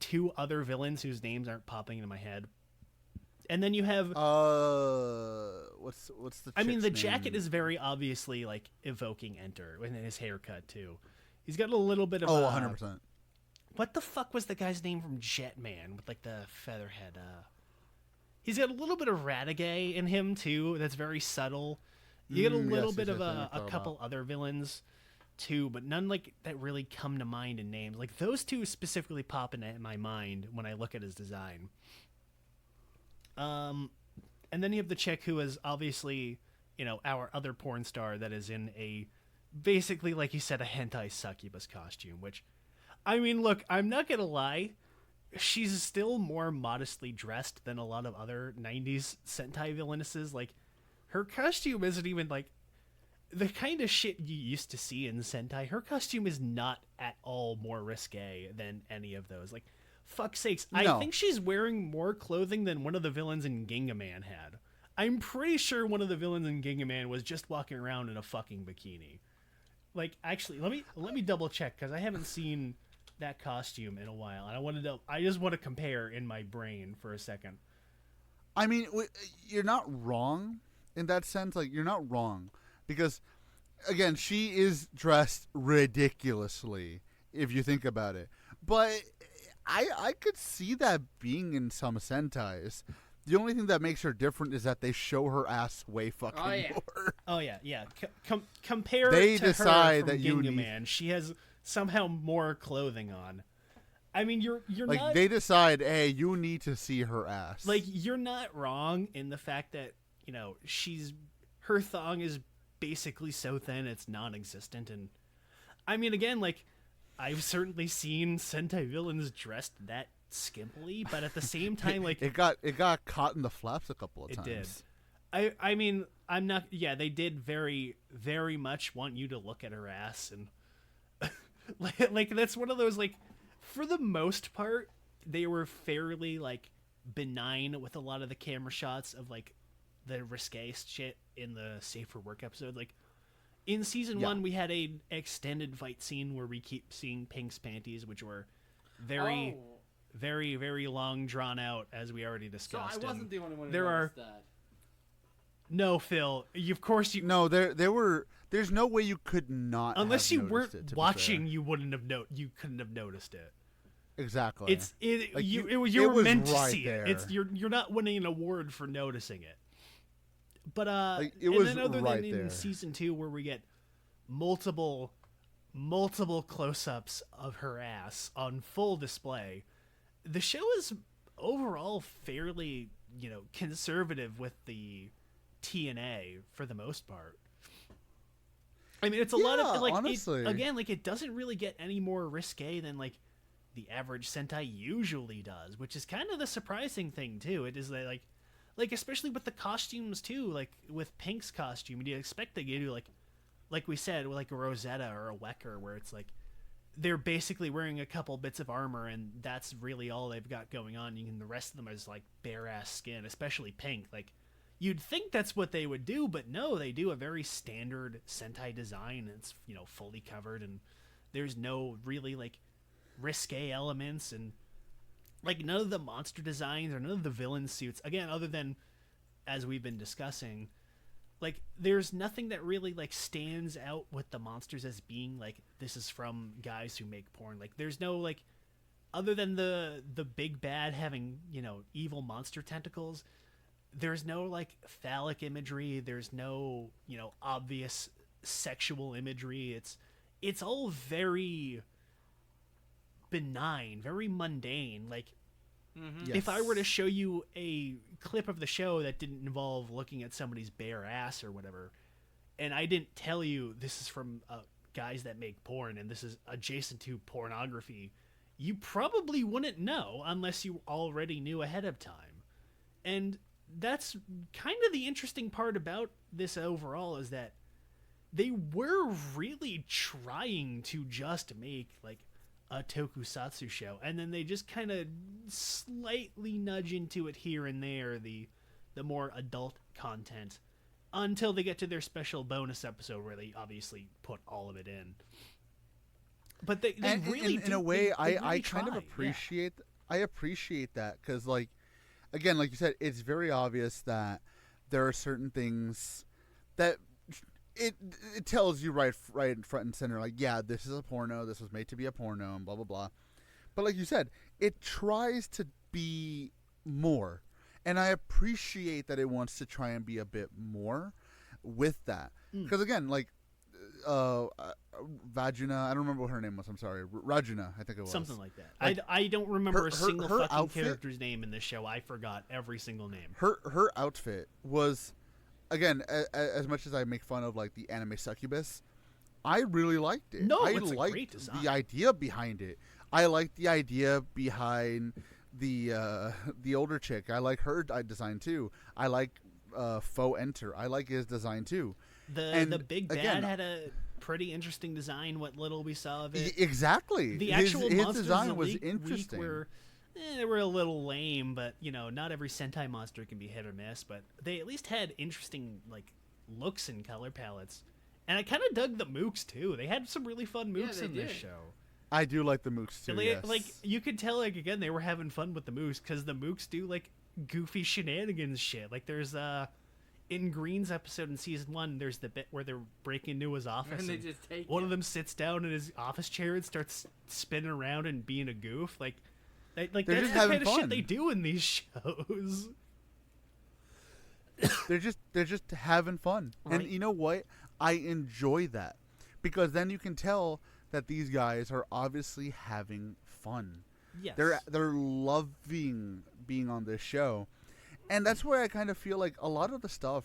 two other villains whose names aren't popping into my head. And then you have what's the? I mean, the chick's jacket name? is very obviously like evoking Enter, and his haircut too. He's got a little bit of 100%. What the fuck was the guy's name from Jetman with like the feather head? He's got a little bit of Radagay in him too. That's very subtle. You get a little yes, bit yes, of yes, I know what a you're couple talking other villains too, but none like that really come to mind in names. Like those two specifically pop in my mind when I look at his design. And then you have the chick who is obviously, our other porn star that is in a, basically, like you said, a hentai succubus costume, which, I mean, look, I'm not gonna lie, she's still more modestly dressed than a lot of other 90s Sentai villainesses. Like, her costume isn't even, like, the kind of shit you used to see in Sentai. Her costume is not at all more risque than any of those. Like, fuck's sakes, I No. think she's wearing more clothing than one of the villains in Ginga Man had. I'm pretty sure one of the villains in Ginga Man was just walking around in a fucking bikini. Like, actually, let me double check because I haven't seen that costume in a while, and I just want to compare in my brain for a second. I mean, you're not wrong in that sense. Like, you're not wrong because, again, she is dressed ridiculously if you think about it. But I could see that being in some Sentais. The only thing that makes her different is that they show her ass way fucking Oh, yeah. more. Oh yeah. Compare They to decide her from that you Ginga need- Man. She has somehow more clothing on. I mean, you're Like, not they decide, hey, you need to see her ass. like you're not wrong in the fact that her thong is basically so thin it's non-existent. And I mean, again, like I've certainly seen Sentai villains dressed that skimpily, but at the same time, like it got caught in the flaps a couple of it times. did. I mean, I'm not. Yeah, they did very, very much want you to look at her ass, and Like that's one of those, like, for the most part, they were fairly, like, benign with a lot of the camera shots of, like, the risque shit in the Safe for Work episode. Like, in season 1, we had a extended fight scene where we keep seeing Pink's panties, which were very, very, very long, drawn out, as we already discussed. So I wasn't the only one who there noticed that. No, Phil. Of course you. No, there were. There's no way you could not. Unless you weren't it, watching, you wouldn't have You couldn't have noticed it. Exactly. You were meant to see it. You're not winning an award for noticing it. But it was then other right than there. in season 2, where we get multiple close-ups of her ass on full display, the show is overall fairly, conservative with the TNA for the most part. I mean, it's a lot of, like, honestly. It doesn't really get any more risque than, like, the average Sentai usually does, which is kind of the surprising thing too. It is that, like especially with the costumes too, like with Pink's costume, you expect they do like we said, like a Rosetta or a Wecker, where it's like they're basically wearing a couple bits of armor and that's really all they've got going on. And the rest of them is like bare ass skin, especially Pink. Like, you'd think that's what they would do, but no, they do a very standard Sentai design. It's, fully covered, and there's no really, like, risque elements, and, like, none of the monster designs or none of the villain suits, again, other than, as we've been discussing, like, there's nothing that really, like, stands out with the monsters as being, like, this is from guys who make porn. Like, there's no, like, other than the big bad having, evil monster tentacles, there's no, like, phallic imagery. There's no, obvious sexual imagery. It's all very benign, very mundane. Like, Yes. if I were to show you a clip of the show that didn't involve looking at somebody's bare ass or whatever, and I didn't tell you this is from guys that make porn and this is adjacent to pornography, you probably wouldn't know unless you already knew ahead of time. And that's kind of the interesting part about this overall, is that they were really trying to just make, like, a tokusatsu show, and then they just kind of slightly nudge into it here and there, the more adult content, until they get to their special bonus episode where they obviously put all of it in. But they really in a way, they really I kind of appreciate I appreciate that, because, like, again, like you said, it's very obvious that there are certain things that it tells you right in front and center, like, yeah, this is a porno, this was made to be a porno, and blah, blah, blah. But like you said, it tries to be more. And I appreciate that it wants to try and be a bit more with that. Because, again, like, Vagina, I don't remember what her name was, I'm sorry. Rajuna, I think it was. Something like that. Like, I don't remember a single her fucking outfit, character's name in this show. I forgot every single name. Her outfit was, again, as much as I make fun of, like, the anime succubus, I really liked it. No, I it's a liked great design. the idea behind it. I liked the idea behind the older chick. I like her design too. I like Faux Enter. I like his design too. The big bad had a pretty interesting design. What little we saw of it, exactly. The actual his monsters design of the was week interesting. they were a little lame, but not every Sentai monster can be hit or miss. But they at least had interesting, like, looks and color palettes. And I kind of dug the mooks too. They had some really fun mooks in this show. I do like the mooks too. Yes. Like, you could tell, like, again, they were having fun with the mooks, because the mooks do, like, goofy shenanigans shit. Like, there's in Green's episode in season 1, there's the bit where they're breaking into his office, And they just take one of them sits down in his office chair and starts spinning around and being a goof. Like They're that's just the having kind of fun. shit they do in these shows. They're just having fun. Right. And you know what? I enjoy that, because then you can tell that these guys are obviously having fun. Yes. They're loving being on this show. And that's where I kind of feel like a lot of the stuff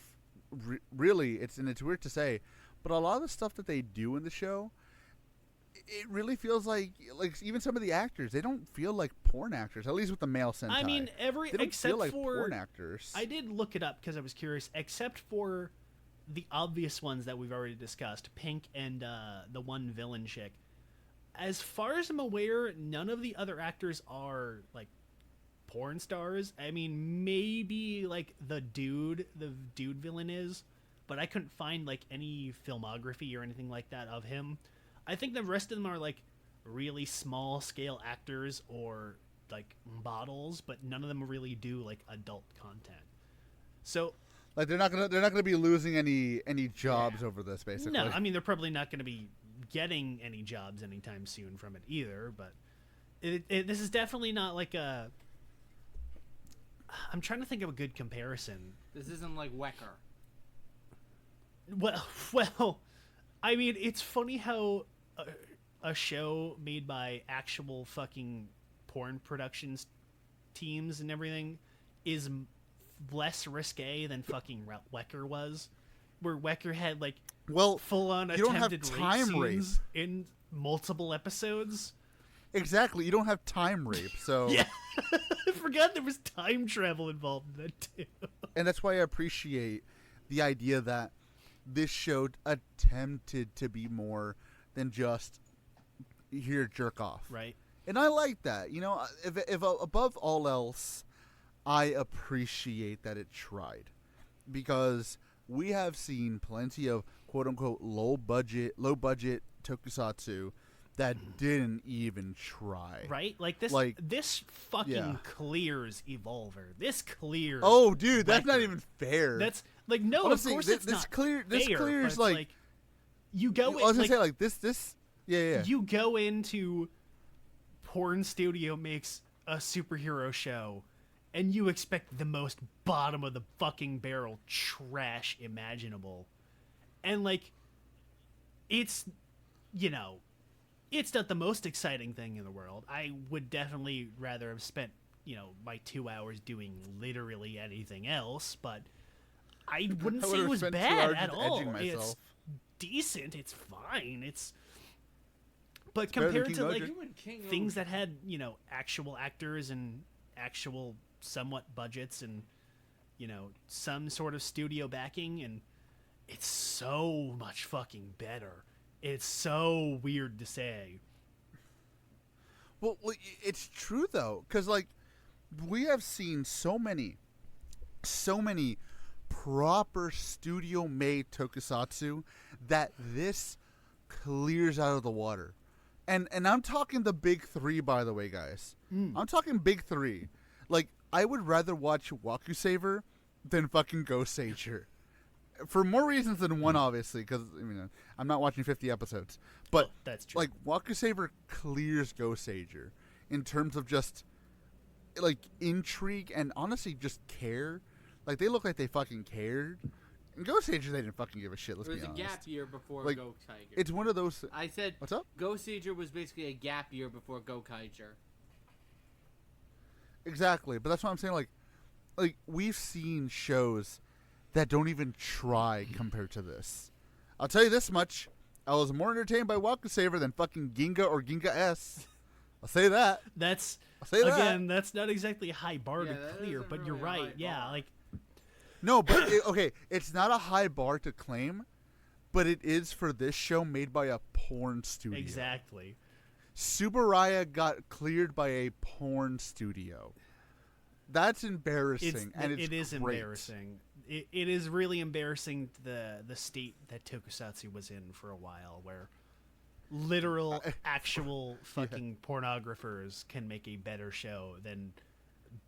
really, it's weird to say, but a lot of the stuff that they do in the show, it really feels like even some of the actors, they don't feel like porn actors, at least with the male Sentai. I mean, they don't except feel like for porn actors. I did look it up because I was curious. Except for the obvious ones that we've already discussed, Pink and the one villain chick, as far as I'm aware, none of the other actors are like porn stars. I mean, maybe like the dude villain is, but I couldn't find like any filmography or anything like that of him. I think the rest of them are like really small scale actors or like models, but none of them really do like adult content. So like they're not gonna be losing any jobs over this, basically. No, I mean they're probably not going to be getting any jobs anytime soon from it either. But this is definitely not like a. I'm trying to think of a good comparison. This isn't like Wecker. Well, I mean it's funny how a show made by actual fucking porn productions teams and everything is less risque than fucking Wecker was, where Wecker had like full on attempted rape scenes in multiple episodes. Exactly, you don't have time rape, so yeah, I forgot there was time travel involved in that too. And that's why I appreciate the idea that this show attempted to be more than just here jerk off, right? And I like that. You know, if above all else, I appreciate that it tried, because we have seen plenty of quote unquote low budget tokusatsu that didn't even try. Right? Like this fucking clears Evolver. This clears. Oh, dude, that's Wecker. not even fair. That's like no, honestly, of course it's this not clear. This fair, clears but it's like you go. I was gonna say like this. Yeah. You go into porn studio makes a superhero show, and you expect the most bottom of the fucking barrel trash imaginable, and like, it's, you know, it's not the most exciting thing in the world. I would definitely rather have spent, you know, my 2 hours doing literally anything else, but I wouldn't say it was bad at all. It's decent. It's fine. But compared to like things that had, you know, actual actors and actual somewhat budgets and, you know, some sort of studio backing, and it's so much fucking better. It's so weird to say. Well, it's true though, because like we have seen so many proper studio made tokusatsu that this clears out of the water. And I'm talking the big three, by the way, guys. I'm talking big three. Like, I would rather watch Wakusaver than fucking Ghost Sager. For more reasons than one, obviously, because I mean, I'm not watching 50 episodes. But, that's true. Like, Wakusaver clears Ghost Sager in terms of just, like, intrigue and honestly just care. Like, they look like they fucking cared. And Ghost Sager, they didn't fucking give a shit, let's be honest. It was a gap year before like, Go Tiger. It's one of those... I said... What's up? Ghost Sager was basically a gap year before Go Kaiger. Exactly, but that's what I'm saying, like we've seen shows that don't even try compared to this. I'll tell you this much. I was more entertained by Wakusaver than fucking Giga or Giga S. I'll say that. That's not exactly a high bar to clear, but really you're right. Yeah, like... No, but okay, it's not a high bar to claim, but it is for this show made by a porn studio. Exactly. Subaraya got cleared by a porn studio. That's embarrassing, it is great. Embarrassing. It is really embarrassing the state that Tokusatsu was in for a while, where literal, actual fucking pornographers can make a better show than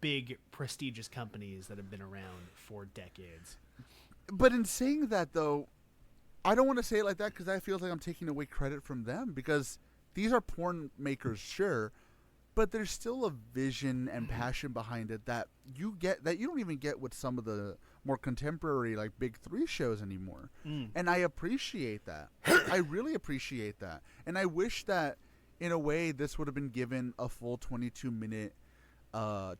big prestigious companies that have been around for decades. But in saying that, though, I don't want to say it like that because I feel like I'm taking away credit from them, because these are porn makers, sure, but there's still a vision and passion behind it that you don't even get with some of the more contemporary like big three shows anymore. And I appreciate that. I really appreciate that. And I wish that in a way this would have been given a full 22-minute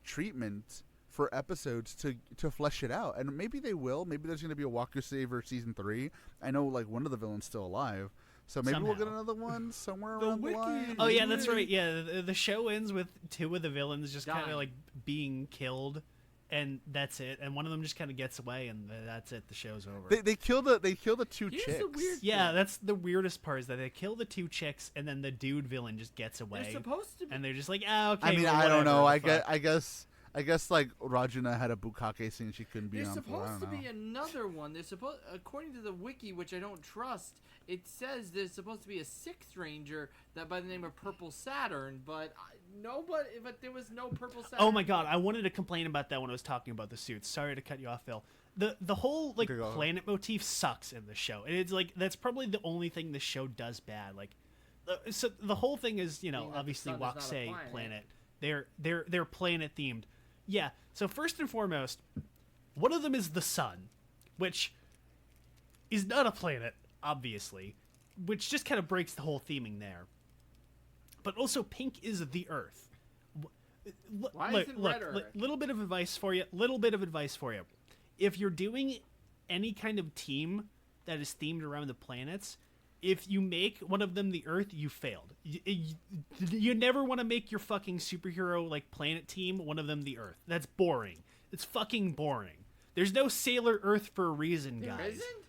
treatment for episodes to flesh it out. And maybe they will. Maybe there's going to be a Wakusaver season 3. I know like one of the villains still alive. So maybe we'll get another one somewhere around the line. Oh yeah, that's right. Yeah, the show ends with two of the villains just kind of like being killed and that's it. And one of them just kind of gets away, and that's it. The show's over. They kill the two Here's chicks. the weird Yeah, thing. that's the weirdest part is that they kill the 2 chicks, and then the dude villain just gets They're away, supposed to be. and they're just like, ah, okay. I mean, well, I don't know. whatever, I guess like Rajuna had a bukkake scene she couldn't be There's on for. I supposed don't to know. be another one. There's supposed, according to the wiki, which I don't trust, it says there's supposed to be a 6th ranger that by the name of Purple Saturn, but but there was no Purple Saturn. Oh my god, I wanted to complain about that when I was talking about the suits. Sorry to cut you off, Phil. The whole like Okay, go ahead. planet motif sucks in the show, and it's like that's probably the only thing the show does bad. Like, so the whole thing is Being that the obviously sun is not a Wakusei planet. planet. They're planet themed. Yeah. So first and foremost, one of them is the sun, which is not a planet, obviously, which just kind of breaks the whole theming there. But also, pink is the Earth. Why isn't red Earth? Little bit of advice for you. If you're doing any kind of team that is themed around the planets, if you make one of them the Earth, you failed. You never want to make your fucking superhero like planet team one of them the Earth. That's boring. It's fucking boring. There's no Sailor Earth for a reason, There guys. isn't?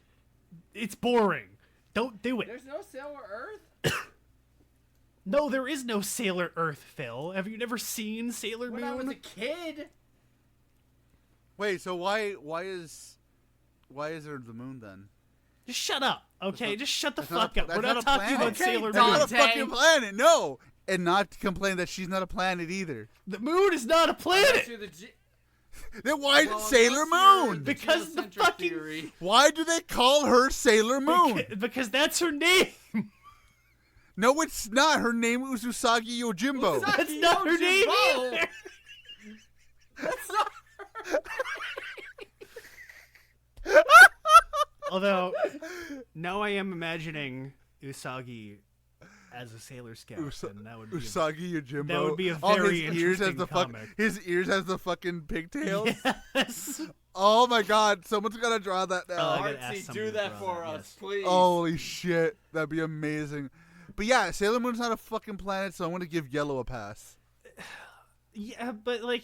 It's boring. Don't do it. There's no Sailor Earth? No, there is no Sailor Earth, Phil. Have you never seen Sailor When Moon? I was a kid. Wait, so why is there the moon then? Just shut up, okay? Just shut the that's not fuck a- up. We're that's not not a talking planet. about Okay, Sailor Dante. Moon. Not a fucking planet, no. And not complain that she's not a planet either. The moon is not a planet. Then why is it Sailor Moon? Because the fucking- theory. Why do they call her Sailor Moon? Because that's her name. No, it's not. Her name was Usagi Yojimbo. Usagi- That's not her name Yojimbo. either. That's not Although, now I am imagining Usagi as a Sailor Scout, and that would be Usagi Yojimbo. that would be a Oh, very his ears has interesting the comic. His ears has the fucking pigtails. Yes. Oh my god, someone's gotta draw that now. I gotta ask Artsy, somebody do to that draw for that, us, yes. please. Holy shit, that'd be amazing. But yeah, Sailor Moon's not a fucking planet, so I'm gonna give Yellow a pass. Yeah, but like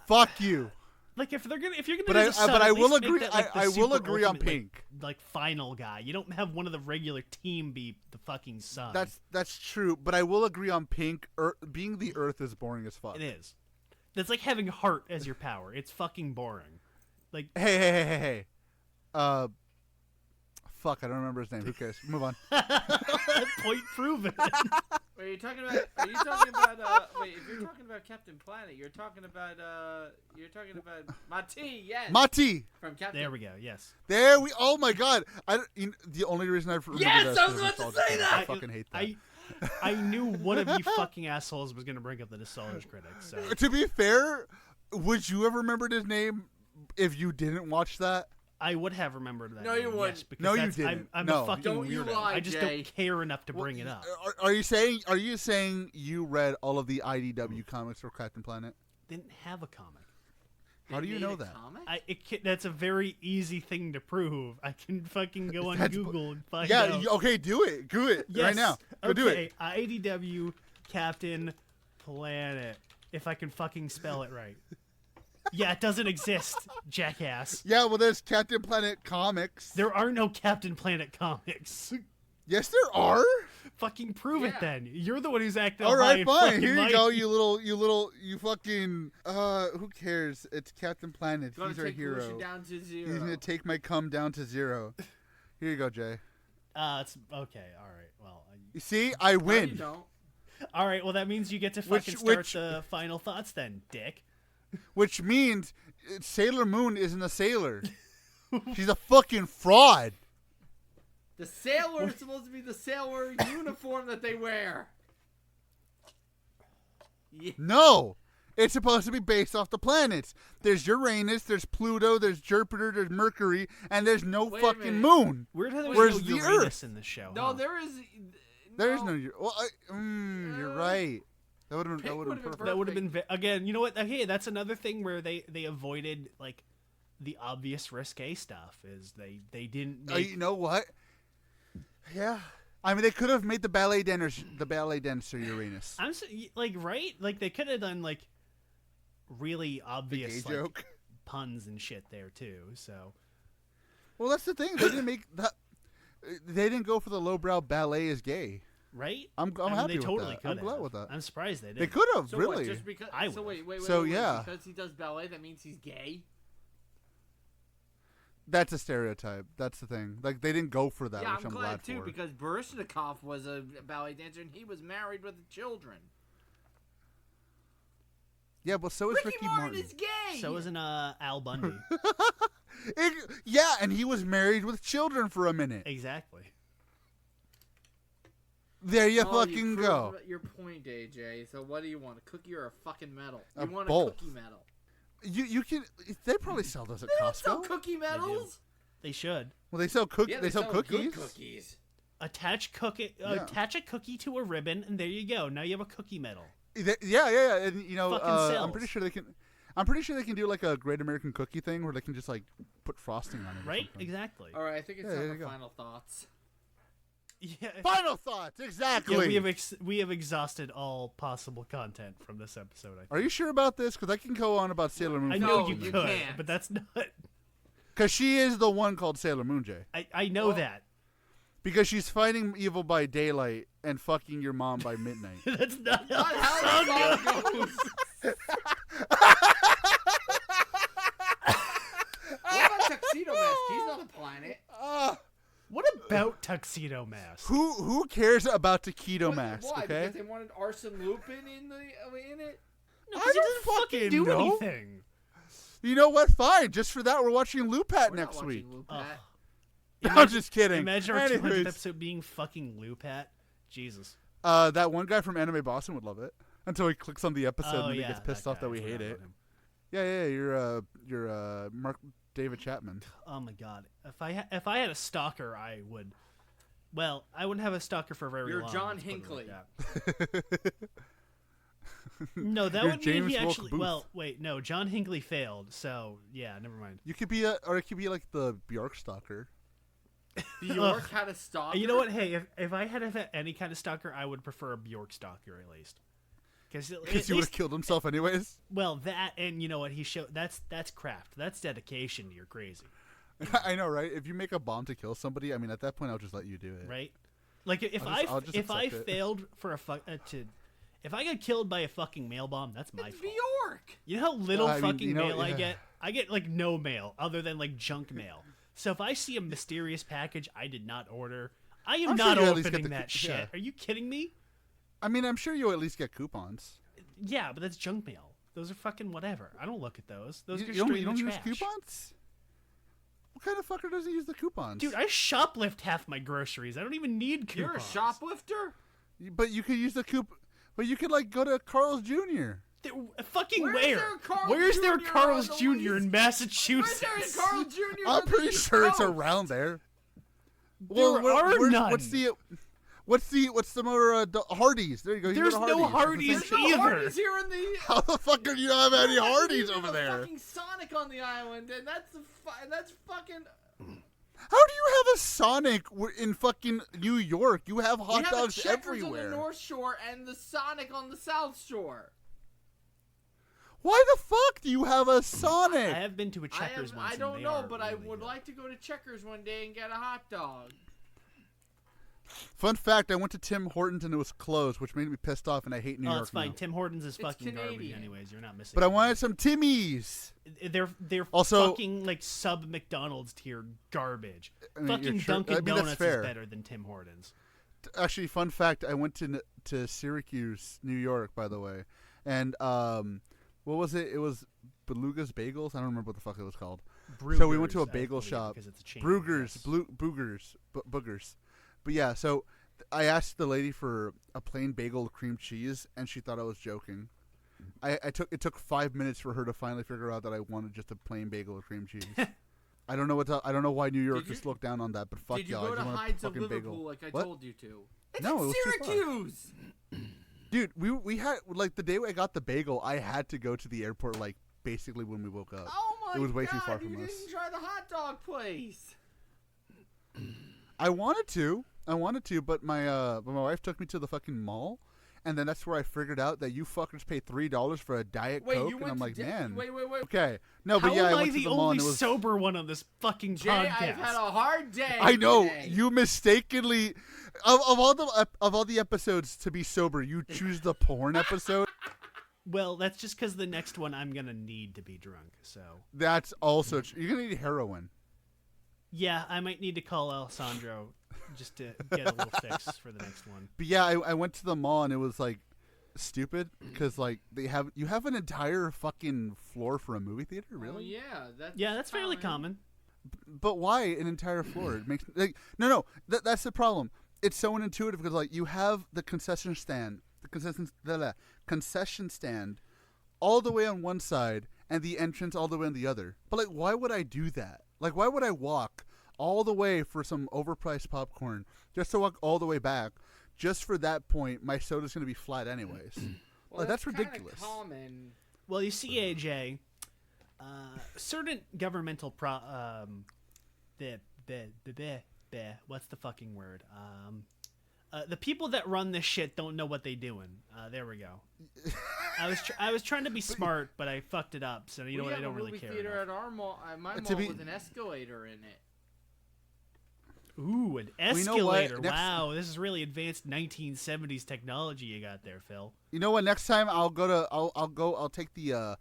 Fuck you. if you're gonna But do I the sun, but I at will least make agree. that, like, the I will super agree on ultimate, Pink. like final guy. You don't have one of the regular team be the fucking sun. That's true, but I will agree on Pink. Being the Earth is boring as fuck. it is. That's like having heart as your power. It's fucking boring. Like Hey. Fuck, I don't remember his name. Who cares? Move on. point proven. Wait, are you talking about? Wait, if you're talking about Captain Planet, you're talking about Mati, yes. Mati. From Captain. There we go. Yes. There we. Oh my god. The only reason I remember Yes, that I was is about to nostalgia, say because that! I fucking hate that. I knew one of you fucking assholes was gonna bring up the nostalgia critic. So To be fair, would you have remembered his name if you didn't watch that? I would have remembered that. No, you name, wouldn't. yes, because No, you that's- didn't. I'm No. a fucking Don't you weirdo. lie, I just Jay. don't care enough to bring it up. Are you saying you read all of the IDW comics for Captain Planet? Didn't have a comic. How do you know that? That's a very easy thing to prove. I can fucking go on That's- Google and find Yeah. out. Okay. Do it. Do it Yes. right now. Go do it. IDW Captain Planet. If I can fucking spell it right. Yeah, it doesn't exist, jackass. Yeah. Well, there's Captain Planet comics. There are no Captain Planet comics. Yes, there are. Fucking prove it Yeah. then. You're the one who's acting All high right, and fine. fucking Here you mighty. go, you fucking. Who cares? It's Captain Planet. He's our hero. Down to He's 0. gonna take my cum down to 0. Here you go, Jay. It's okay. All right. Well, You see, I No, win. you don't. all right. Well, that means you get to Which- fucking start which- the final thoughts then, dick. Which means Sailor Moon isn't a sailor. She's a fucking fraud. The sailor is supposed to be the sailor uniform that they wear. Yeah. No, it's supposed to be based off the planets. There's Uranus, there's Pluto, there's Jupiter, there's Mercury, and there's no Wait a fucking minute. moon. Weird how there's Where's no the Uranus Earth? in the show. No, huh? there is. There is no. Well, you're right. That would have Pink been would've been perfect. That would have been again. You know what? Hey, that's another thing where they avoided like the obvious risque stuff. Is they didn't make You know what? Yeah. I mean, they could have made the ballet dancer Uranus. like right? Like they could have done like really obvious gay joke. puns and shit there too. So, Well, that's the thing. They didn't make that. They didn't go for the lowbrow ballet is gay. right? I'm I mean, happy they with totally that. could I'm glad with that. I'm surprised they did. They could have So really. what, just because? I So would. wait. So, yeah. Because he does ballet, that means he's gay. That's a stereotype. That's the thing. Like they didn't go for that, Yeah, which I'm I'm glad glad too for. because Baryshnikov was a ballet dancer and he was married with children. Yeah, but so is Ricky Martin. is gay. So isn't Al Bundy. Yeah, and he was married with children for a minute. Exactly. There you Oh, fucking go. proved your point, AJ. So what do you want? A cookie or a fucking medal? A You want both. a cookie medal? You can. They probably sell those at They don't Costco. sell cookie medals. They should. Well, they sell Yeah, they sell good cookies. cookies. Attach a cookie to a ribbon, and there you go. Now you have a cookie medal. Yeah, and you know, Fucking I'm sells. pretty sure they can. I'm pretty sure they can do like a Great American Cookie thing where they can just like put frosting on it. or Right? something. Exactly. All right, I think it's Yeah, time there for you go. final thoughts. Yeah. Final thoughts, exactly. Yeah, we have exhausted all possible content from this episode. I think. Are you sure about this? Because I can go on about Sailor Moon. I for know No, you you could, can't. but that's not. Because she is the one called Sailor Moon, Jay. I know that. Because she's fighting evil by daylight and fucking your mom by midnight. That's not how Not the how song the goes. song goes. What about Tuxedo Mask? He's not a planet. What about Tuxedo Mask? Who cares about Taquito What- Mask? Why? Okay. Because they wanted Arsene Lupin in it. No, I 'cause he don't doesn't fucking do know. anything. You know what? Fine. Just for that, we're watching Lupat We're next not week. watching Ugh. Lupat. I'm just kidding. Imagine our 200th Anyways, episode being fucking Loopat. Jesus. that one guy from Anime Boston would love it until he clicks on the episode Oh and then yeah, he gets pissed that off that guy. we I hate forgot it. about him. Yeah. You're Mark David Chapman. Oh my god. If I had a stalker, I would. Well, I wouldn't have a stalker for very You're long. John let's put it like Hinckley. that. No, that You're would mean James he Wilkes actually. Booth. Well, wait, no, John Hinckley failed. So yeah, never mind. You could be or it could be like the Bjork stalker. Bjork had a stalker. You know what? Hey, if I had any kind of stalker, I would prefer a Bjork stalker at least. Because Because he would have killed himself anyways. well, that and you know what he showed. That's craft. That's dedication. You're crazy, I know, right? If you make a bomb to kill somebody, I mean, at that point, I'll just let you do it. right? Like if I'll just if I accept it. failed for if I got killed by a fucking mail bomb, that's my It's fault. Bjork. You know how little I mean, fucking you know, mail I yeah. get? I get like no mail other than like junk mail. So if I see a mysterious package I did not order, I am I'm sure not you at least get opening the that cou- shit. yeah. Are you kidding me? I mean, I'm sure you'll at least get coupons. Yeah, but that's junk mail. Those are fucking whatever. I don't look at those. Those You go don't, straight you in don't the use trash. coupons? What kind of fucker doesn't use the coupons? Dude, I shoplift half my groceries. I don't even need coupons. You're a shoplifter. But you could use the But you could like go to Carl's Jr. Fucking Where's where? there a Carl's Where's there Jr. Carl's on Jr. the in East- Where's Massachusetts? there a Carl Jr. I'm on the pretty East sure it's Coast? around there. There are none. What's the more Hardee's? There you go. You There's go to no Hardee's. Hardee's There's no either. Hardee's here in the. How the fuck do you not have any There's Hardee's even over a there? Fucking Sonic on the island, and that's fucking. How do you have a Sonic in fucking New York? You have We hot have dogs a Checkers everywhere. on the North Shore and the Sonic on the South Shore. Why the fuck do you have a I Sonic? have been to a Checkers once. I and don't they know, are but I really would good. like to go to Checkers one day and get a hot dog. Fun fact: I went to Tim Hortons and it was closed, which made me pissed off, and I hate New Oh, York it's fine. now. Tim Hortons is fucking garbage, Canadian. anyways. You're not missing. But I anything. wanted some Timmy's. They're Also- fucking like sub McDonald's tier garbage. I mean, Fucking you're sure- Dunkin' I mean, that's Donuts fair. is better than Tim Hortons. Actually, fun fact: I went to Syracuse, New York, by the way, and what was it? It was Beluga's Bagels. I don't remember what the fuck it was called. So we went to a Brugger's, I bagel believe, shop. because it's a chain, Brugger's, yes. boogers. But yeah, so I asked the lady for a plain bagel with cream cheese, and she thought I was joking. It took 5 minutes for her to finally figure out that I wanted just a plain bagel with cream cheese. I don't know I don't know why New York Did you- is looked down on that, but fuck Did you y'all. go I to just want a Hydes of fucking Liverpool bagel. like I What? told you to? It's No, in it was too far. Syracuse. Dude, we had like the day I got the bagel, I had to go to the airport like basically when we woke up. Oh my god! It was way too far you from us. didn't try the hot dog place. I wanted to, but my wife took me to the fucking mall, And then that's where I figured out that you fuckers pay $3 for a Diet Wait, Coke, you and went I'm to like, di- man. Wait. Okay, no, How but yeah, am I I went to the the mall only and it was. sober one on this fucking Jay, podcast? I've had a hard day. I know today. you mistakenly, of all the episodes to be sober, you choose the porn episode. Well, that's just because the next one I'm gonna need to be drunk. So That's also you're gonna need heroin. yeah, I might need to call Alessandro just to get a little fix for the next one. But yeah, I went to the mall and it was like stupid because like you have an entire fucking floor for a movie theater, Oh, really? yeah, That's fairly common. But why an entire floor? It makes like no. That's the problem. It's so unintuitive because like you have the concession stand, concession stand, all the way on one side and the entrance all the way on the other. But like, why would I do that? Like, why would I walk all the way for some overpriced popcorn just to walk all the way back? Just for that point, my soda's gonna be flat anyways. Well, like, that's kinda ridiculous. Common. Well, you see, AJ, certain governmental what's the fucking word? The people that run this shit don't know what they doing. There we go. I was trying to be smart, but I fucked it up. So you know what? I don't really care. We have a movie theater enough. at our mall. My To mall be- with an escalator in it. Ooh, an Well, you know what? escalator! Next- Wow, this is really advanced 1970s technology you got there, Phil. You know what? Next time I'll take the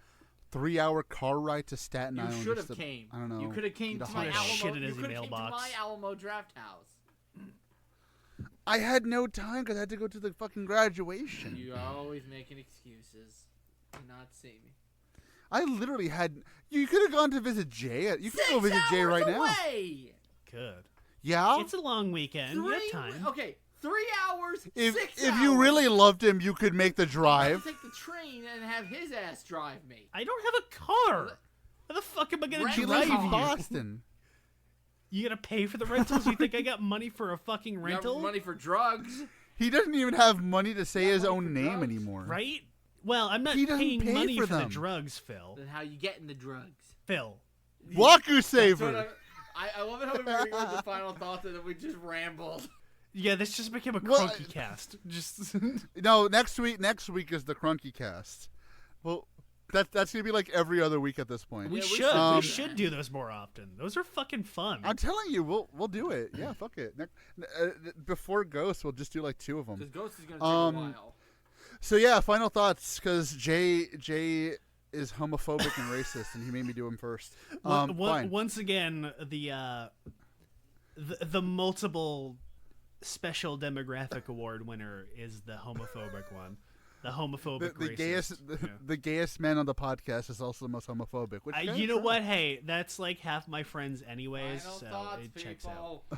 3-hour car ride to Staten You Island. should just have to- came. I don't know. You could have came eat a to my hot hot dog. shit Alamo. in You his could have came to mailbox. my Alamo draft house. I had no time because I had to go to the fucking graduation. You are always making excuses. Do not see me. I literally had. You could have gone to visit Jay. You could go visit Jay right now. away. Good. Yeah. It's a long weekend. You have time. Okay, 3 hours. If 6 if hours. you really loved him, you could make the I'll drive. take the train and have his ass drive me. I don't have a car. How the fuck am I gonna Rent He a drive lives in car. you? Boston. You gonna pay for the rentals? You think I got money for a fucking You have rental? money for drugs. He doesn't even have money to say Got his money own for name drugs? anymore. Right? Well, I'm not He doesn't paying pay money for for the them. drugs, Phil. Then how you getting the drugs? Phil. Wakusaver. I love it how we were with the final thought that we just rambled. Yeah, this just became a Well, crunky cast. Just No, next week is the Crunky Cast. Well, that's gonna be like every other week at this point. we we should should we do should do those more often. Those are fucking fun. I'm telling you, we'll do it. Yeah, fuck it. Before Ghost, we'll just do like 2 of them. Because Ghost is gonna take a while. So yeah, final thoughts because Jay is homophobic and racist, and he made me do him first. Fine. Once again, the multiple special demographic award winner is the homophobic one. The homophobic The racist. gayest, Yeah. the gayest man on the podcast is also the most homophobic. Which kinda You know true. what? Hey, that's like half my friends anyways, Final so thoughts, it checks out. people.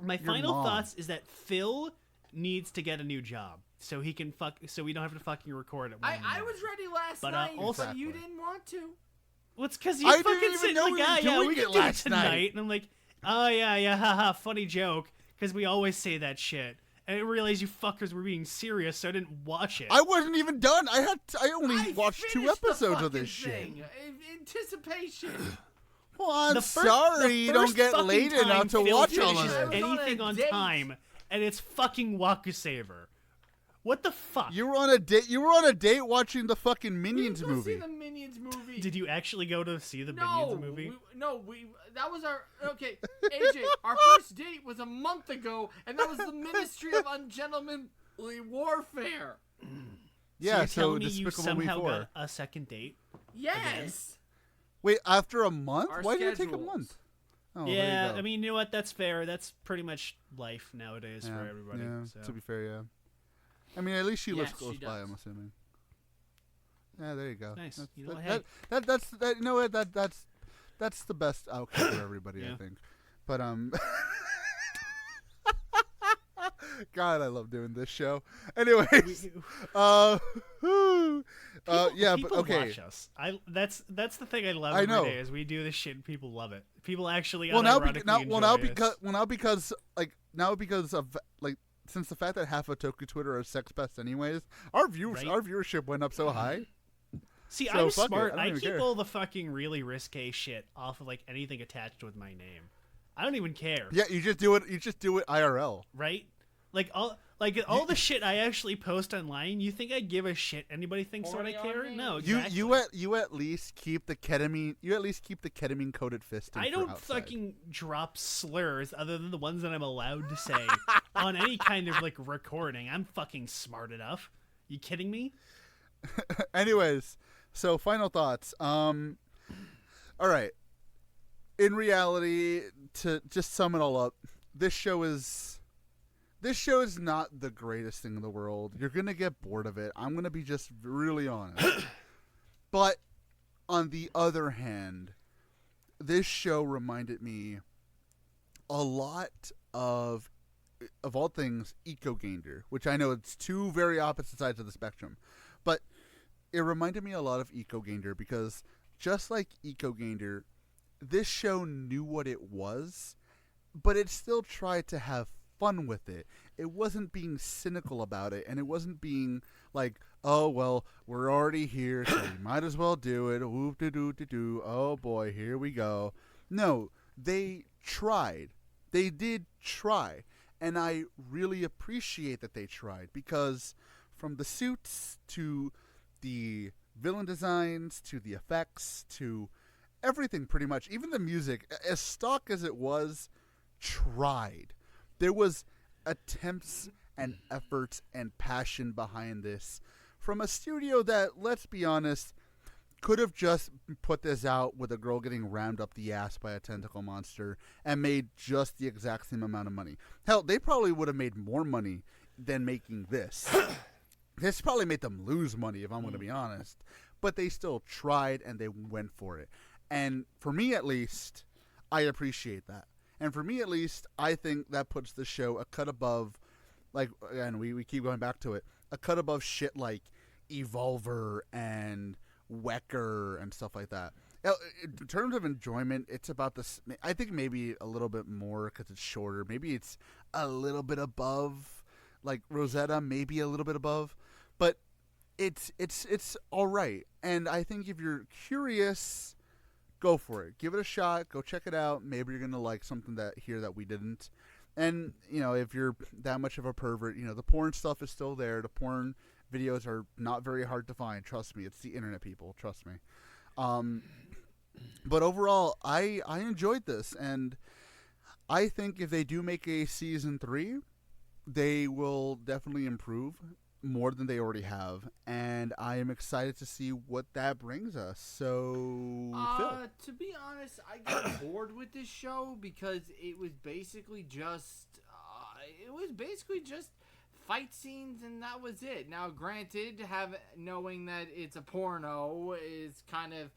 My Your final mom. thoughts is that Phil needs to get a new job so he can so we don't have to fucking record it. I was ready last But, night, also- but you didn't want to. Well, it's because you I didn't fucking even sit know like, we were yeah, doing we it can do it last tonight. night. And I'm like, oh, yeah, haha, funny joke. Because we always say that shit. And I realized you fuckers were being serious, so I didn't watch it. I wasn't even done. I only I watched 2 finished the episodes of fucking this shit. thing. Anticipation. Well, I'm The first- sorry the you don't first get fucking late time enough to Phil watch all of finishes this. I was on a anything on date. time, and it's fucking Wakusaver. What the fuck? You were on a date. You were on a date watching the fucking We Minions didn't go movie. see the Minions movie. Did you actually go to see the No, Minions movie? that was our okay. AJ, our first date was a month ago, and that was the Ministry of Ungentlemanly Warfare. Yeah, you're so telling me you Despicable Me somehow 4. got a second date? Yes. Wait, after a month? Our Why did it take a schedules. month? Oh, there Yeah, you go. I mean, you know what? That's fair. That's pretty much life nowadays for everybody. Yeah, so. to be fair, yeah. I mean, at least she lives Yes, close she by. does. I'm assuming. Yeah, there you go. Nice. That's, You know what, you know what? That's the best outcome for everybody, I Yeah. think. But God, I love doing this show. Anyways, yeah, but people okay. watch us. That's the thing I love I know. every day is we do this shit and people love it. People actually Well, now, unironically because of like since the fact that half of Toku Twitter are sex pests anyways, our Right. viewership went up so high. See, So, I'm fuck it. smart. I don't I even keep care. all the fucking really risque shit off of like anything attached with my name. I don't even care. Yeah, you just do it. You just do it IRL. Right? All the shit I actually post online, you think I give a shit? Anybody thinks that I care? No, exactly. You at least keep the ketamine. You at least keep the ketamine coated fist. I don't fucking drop slurs other than the ones that I'm allowed to say on any kind of like recording. I'm fucking smart enough. You kidding me? Anyways, so final thoughts. All right. In reality, to just sum it all up, this show is not the greatest thing in the world. You're going to get bored of it. I'm going to be just really honest. But on the other hand, this show reminded me a lot of all things Eco Gander, which I know it's two very opposite sides of the spectrum. But it reminded me a lot of Eco Gander because just like Eco Gander, this show knew what it was, but it still tried to have fun with it. It wasn't being cynical about it, and it wasn't being like, oh, well, we're already here, so we might as well do it. Oop-de-doo-de-doo. Oh, boy, here we go. No, they tried. They did try, and I really appreciate that they tried, because from the suits to the villain designs to the effects to everything pretty much, even the music, as stock as it was, tried. There was attempts and efforts and passion behind this from a studio that, let's be honest, could have just put this out with a girl getting rammed up the ass by a tentacle monster and made just the exact same amount of money. Hell, they probably would have made more money than making this. This probably made them lose money, if I'm going to be honest. But they still tried and they went for it. And for me, at least, I appreciate that. And for me, at least, I think that puts the show a cut above, like, and we keep going back to it, a cut above shit like Evolver and Wecker and stuff like that. In terms of enjoyment, it's about this. I think maybe a little bit more because it's shorter. Maybe it's a little bit above, like Rosetta, maybe a little bit above. But it's all right. And I think if you're curious, go for it. Give it a shot. Go check it out. Maybe you're going to like something that we didn't. And, if you're that much of a pervert, the porn stuff is still there. The porn videos are not very hard to find. Trust me. It's the internet, people. Trust me. But overall, I enjoyed this. And I think if they do make a season 3, they will definitely improve more than they already have, and I am excited to see what that brings us. So, Phil. To be honest, I got bored with this show because it was basically just fight scenes, and that was it. Now, granted, knowing that it's a porno is kind of,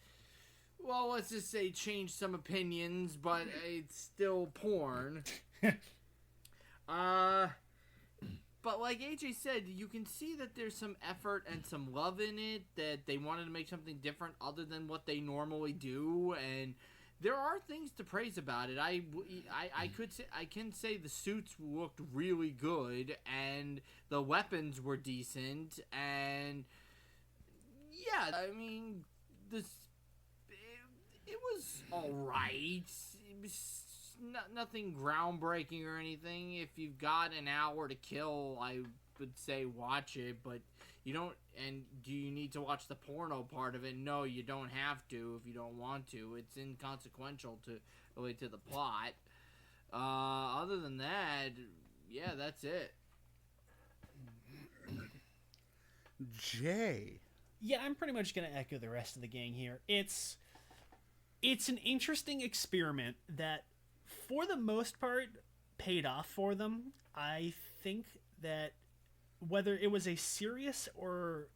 well, let's just say change some opinions, but it's still porn. But like AJ said, you can see that there's some effort and some love in it, that they wanted to make something different other than what they normally do, and there are things to praise about it. I can say the suits looked really good, and the weapons were decent, and yeah, I mean, it was alright. It was nothing groundbreaking or anything. If you've got an hour to kill, I would say watch it, but you don't. And do you need to watch the porno part of it? No, you don't have to if you don't want to. It's inconsequential to the plot. Other than that, yeah, that's it. Jay. Yeah, I'm pretty much going to echo the rest of the gang here. It's an interesting experiment that, for the most part, paid off for them. I think that whether it was a serious or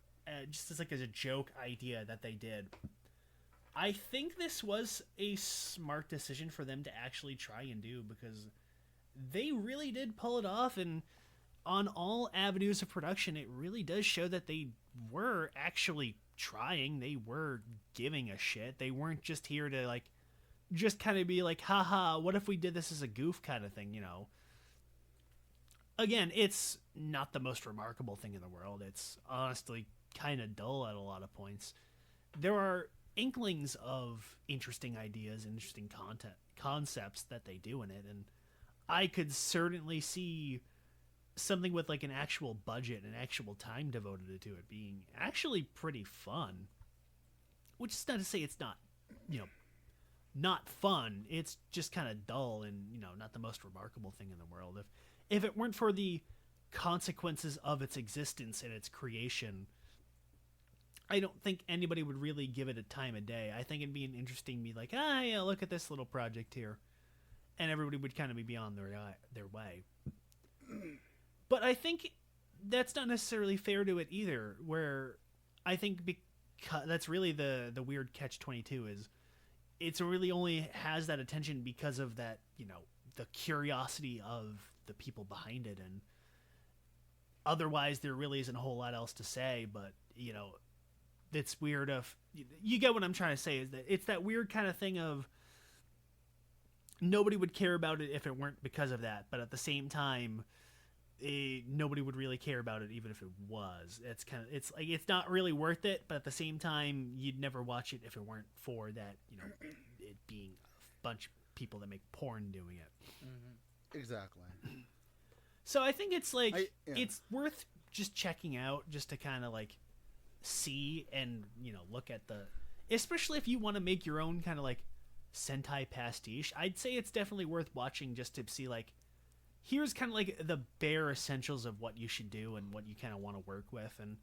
just as a joke idea that they did, I think this was a smart decision for them to actually try and do, because they really did pull it off, and on all avenues of production, it really does show that they were actually trying. They were giving a shit. They weren't just here to just kind of be like, haha, what if we did this as a goof kind of thing, Again, it's not the most remarkable thing in the world. It's honestly kind of dull at a lot of points. There are inklings of interesting ideas, interesting concepts that they do in it, and I could certainly see something with like an actual budget and actual time devoted to it being actually pretty fun. Which is not to say it's not, not fun. It's just kind of dull and, not the most remarkable thing in the world. If it weren't for the consequences of its existence and its creation, I don't think anybody would really give it a time of day. I think it'd be an interesting, be like, yeah, look at this little project here. And everybody would kind of be on their way. But I think that's not necessarily fair to it either, where I think that's really the weird catch-22 is it's really only has that attention because of that, the curiosity of the people behind it. And otherwise there really isn't a whole lot else to say, but, it's weird you get what I'm trying to say is that it's that weird kind of thing of nobody would care about it if it weren't because of that. But at the same time, nobody would really care about it even if it was. It's like it's not really worth it, but at the same time you'd never watch it if it weren't for that, it being a bunch of people that make porn doing it. Mm-hmm. Exactly. So I think it's like it's worth just checking out just to kind of like see and look at especially if you want to make your own kind of like Sentai pastiche. I'd say it's definitely worth watching just to see like here's kind of like the bare essentials of what you should do and what you kind of want to work with, and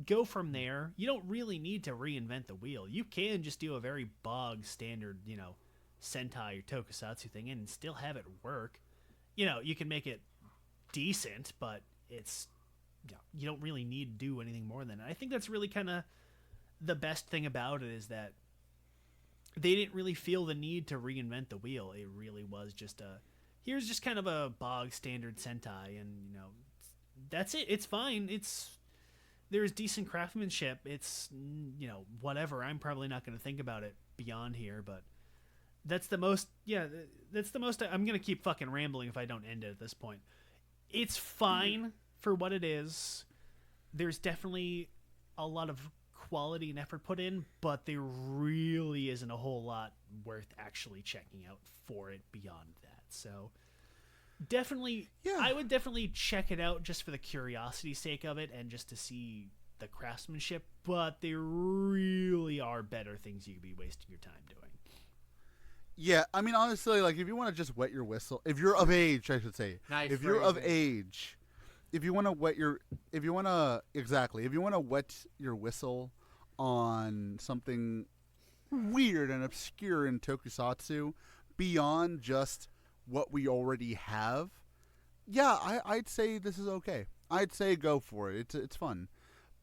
go from there. You don't really need to reinvent the wheel. You can just do a very bog standard, Sentai or Tokusatsu thing and still have it work. You can make it decent, but it's, you don't really need to do anything more than it. I think that's really kind of the best thing about it is that they didn't really feel the need to reinvent the wheel. It really was just here's just kind of a bog standard Sentai, and that's it. It's fine. There's decent craftsmanship. It's whatever. I'm probably not going to think about it beyond here, but that's the most. Yeah, that's the most. I'm going to keep fucking rambling if I don't end it at this point. It's fine for what it is. There's definitely a lot of quality and effort put in, but there really isn't a whole lot worth actually checking out for it beyond that. So definitely, I would definitely check it out just for the curiosity's sake of it and just to see the craftsmanship, but there really are better things you could be wasting your time doing. Yeah, I mean, honestly, like, if you want to just wet your whistle, if you're of age, I should say. Nice if you're of phrasing. age, if you want to wet your whistle on something weird and obscure in Tokusatsu, beyond just what we already have, I'd say this is okay. I'd say go for it. It's fun.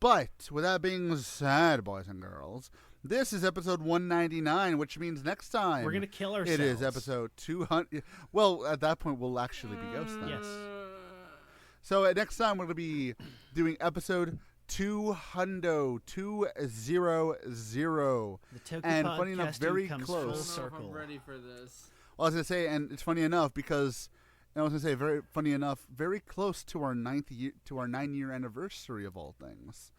But with that being said, boys and girls, this is episode 199, which means next time we're gonna kill ourselves. It is episode 200. Well, at that point, we'll actually be ghosts then. Yes. So next time we're gonna be doing episode 200. The Toku And funny enough, podcasting very comes close. full I don't know if circle. I'm ready for this. Well, I was gonna say, and it's funny enough because very funny enough, very close to our 9-year anniversary of all things.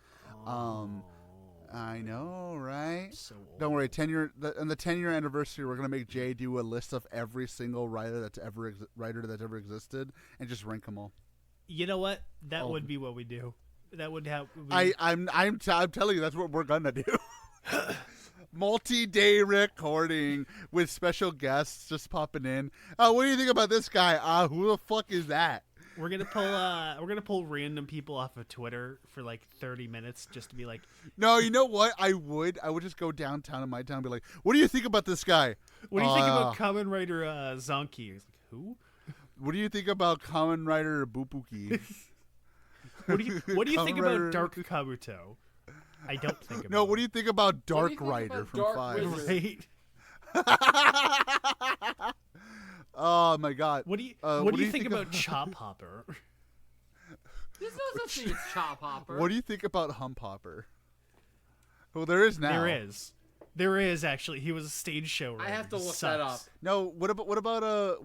I know, right? So old. Don't worry, on the 10-year anniversary, we're gonna make Jay do a list of every single writer that's ever existed and just rank them all. You know what? That would be what we do. That would have. I'm telling you, that's what we're gonna do. Multi-day recording with special guests just popping in. Oh, what do you think about this guy? Who the fuck is that? We're gonna pull random people off of Twitter for like 30 minutes just to be like. No, you know what? I would just go downtown in my town and be like, "What do you think about this guy? What do you think about Kamen Rider Zonky?" He's like, who? What do you think about Kamen Rider Bupuki? What do you Kamen think Rider- about Dark Kabuto? I don't think about. No, what do you think about What do Dark you think Rider about from Dark 5? Wizard? Right? Oh my god. What do you think about Chop Hopper? There's no such thing as Chop Hopper. What do you think about Hump Hopper? Well, there is now. There is actually. He was a stage show. I have to look Sucks. that up. No, what about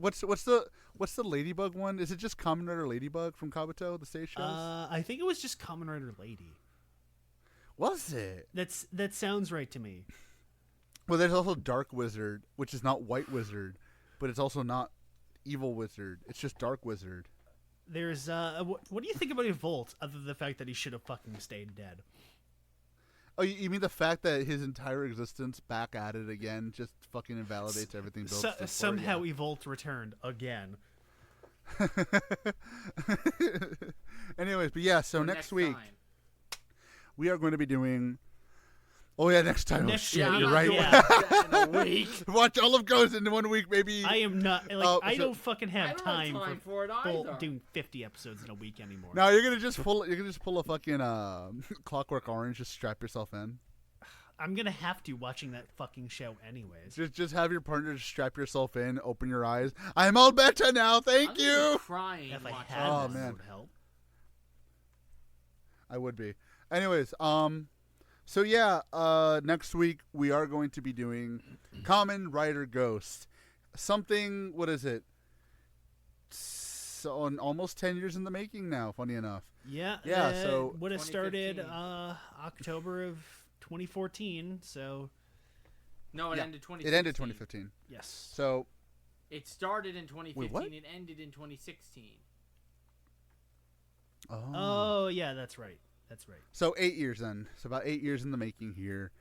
what's the Ladybug one? Is it just Kamen Rider Ladybug from Kabuto, the stage shows? I think it was just Kamen Rider Lady. Was it? That sounds right to me. Well, there's also Dark Wizard, which is not White Wizard, but it's also not Evil Wizard. It's just Dark Wizard. There's what do you think about Evolt, other than the fact that he should have fucking stayed dead? Oh, you mean the fact that his entire existence back at it again just fucking invalidates everything built before? Somehow Evolt returned again. Anyways, but yeah, so next week time. we are going to be doing. Oh yeah, next time. Next shit, week, you're right. yeah. In a week. Watch all of Ghost in 1 week, maybe. I am not I don't fucking I have don't time, have time for it either. doing 50 episodes in a week anymore. No, you're gonna just pull. You're gonna just pull a fucking Clockwork Orange. Just strap yourself in. I'm gonna have to watching that fucking show anyways. Just have your partner just strap yourself in. Open your eyes. I'm all better now. Thank I'm you. crying. If I watching had Oh, this, man. it would help. I would be. Anyways, so yeah, next week we are going to be doing Kamen Rider Ghost. Something, what is it? So almost 10 years in the making now, funny enough. Yeah, so would have started 2015. October of 2014. So No, it Yeah, ended 2016. It ended 2015. yes, So, It started in 2015 what? and ended in 2016. oh yeah, that's right. So 8 years then. So about 8 years in the making here.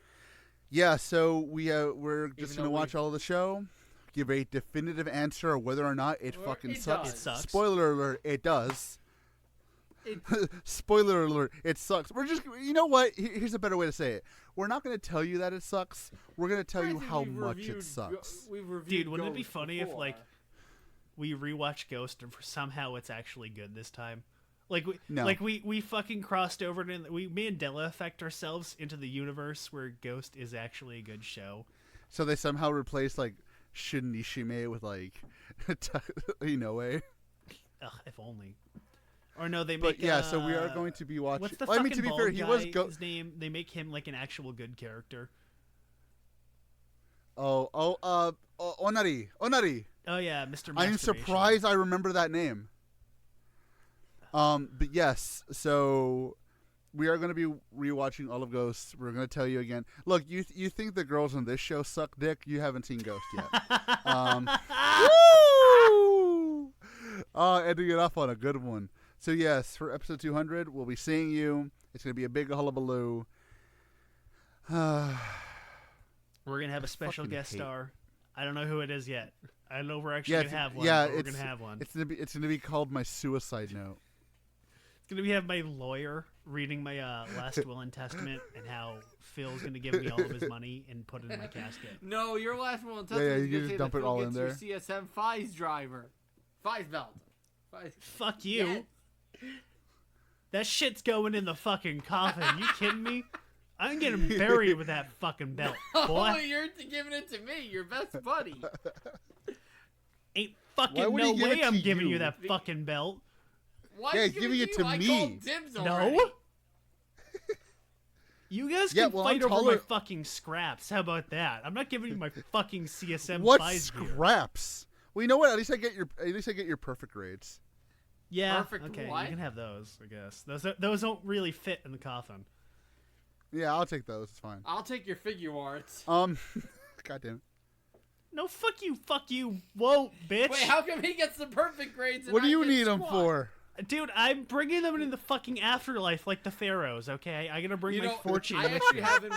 Yeah, so we're just Even gonna though watch all of the show, give a definitive answer of whether or not it Or fucking it sucks. does. It sucks. Spoiler alert, it does. It, Spoiler alert, it sucks. We're just, you know what? Here's a better way to say it. We're not going to tell you that it sucks. We're going to tell you granted, how we've much reviewed it sucks. We've reviewed Dude, wouldn't it be Ghost funny if before. like we rewatch Ghost and for somehow it's actually good this time? Like No. we fucking crossed over and we Mandela effect ourselves into the universe where Ghost is actually a good show. So they somehow replaced like Shin Nishime with like Inoue. Ugh, if only. Or no, they But make. yeah, so we are going to be watching. What's the I fucking mean, to be bald fair, guy? he was His name. They make him like an actual good character. Onari. Oh yeah, Mr. I'm Masturbation. surprised I remember that name. But yes, so we are going to be rewatching all of Ghost. We're going to tell you again. Look, you think the girls on this show suck dick? You haven't seen Ghost yet. Woo! Ending it off on a good one. So yes, for episode 200, we'll be seeing you. It's going to be a big hullabaloo. We're gonna have a special fucking guest hate- star. I don't know who it is yet. I don't know if we're actually Yeah, gonna have one. yeah, but we're it's- gonna have one. It's going to be called my suicide note. It's gonna be have my lawyer reading my last will and testament and how Phil's gonna give me all of his money and put it in my casket. No, your last one. Yeah, you just dump it all in there. Your CSM Fies driver, Fies belt. Fies. Fuck you. Yeah. That shit's going in the fucking coffin. You kidding me? I'm getting buried with that fucking belt, Oh, boy. you're giving it to me, your best buddy. Ain't Why fucking would no he give way it I'm to giving you you? that fucking belt. Why Yeah, you give giving it to I me. called dibs already. No? You guys Yeah, can well, fight I'm over my taller- fucking scraps. How about that? I'm not giving you my fucking CSM What Fies gear. scraps? Well, you know what? At least I get your perfect grades. Yeah, Perfect okay, what? you can have those, I guess. Those don't really fit in the coffin. Yeah, I'll take those. It's fine. I'll take your figure arts. God damn it. No, fuck you, won't, bitch. Wait, how come he gets the perfect grades? And What do I you get need them squat? for? Dude, I'm bringing them into the fucking afterlife like the pharaohs, okay? I'm gonna bring You my know, fortune I with actually me. have in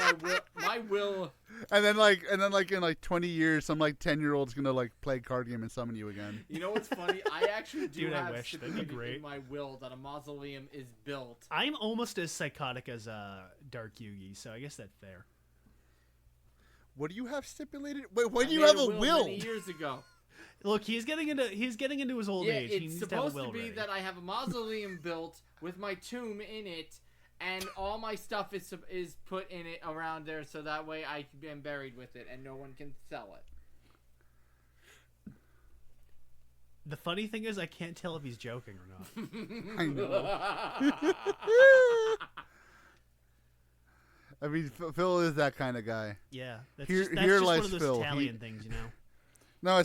my will. And then in 20 years, some 10-year-old's gonna play a card game and summon you again. You know what's funny? I actually do Dude, I have wish. That'd be stipulated great. in my will that a mausoleum is built. I'm almost as psychotic as Dark Yugi, so I guess that's fair. What do you have stipulated? Wait, why I do you made have a will? many years ago. Look, he's getting into his old Yeah, age. He it's needs to have a supposed will to be ready. that I have a mausoleum built with my tomb in it, and all my stuff is put in it around there, so that way I am buried with it, and no one can sell it. The funny thing is, I can't tell if he's joking or not. I know. I mean, Phil is that kind of guy. Yeah, that's Here- just, here one lies of those Phil. Italian things, you know. No,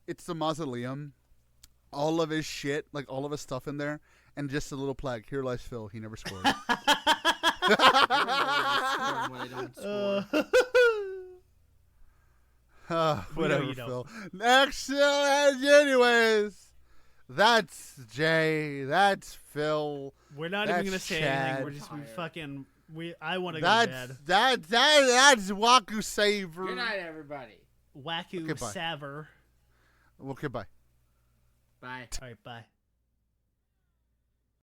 it's the mausoleum, all of his shit, all of his stuff in there, and just a little plaque. Here lies Phil. He never scored. When I don't score. Whatever, you don't. Phil. Next, anyways, That's Jay. That's Phil. We're not That's even gonna say Chad. anything. We're just I want to go to bed. That's Wakusaver. Good night, everybody. Waku Okay, bye. Saver. Okay, bye. Bye. All right, bye.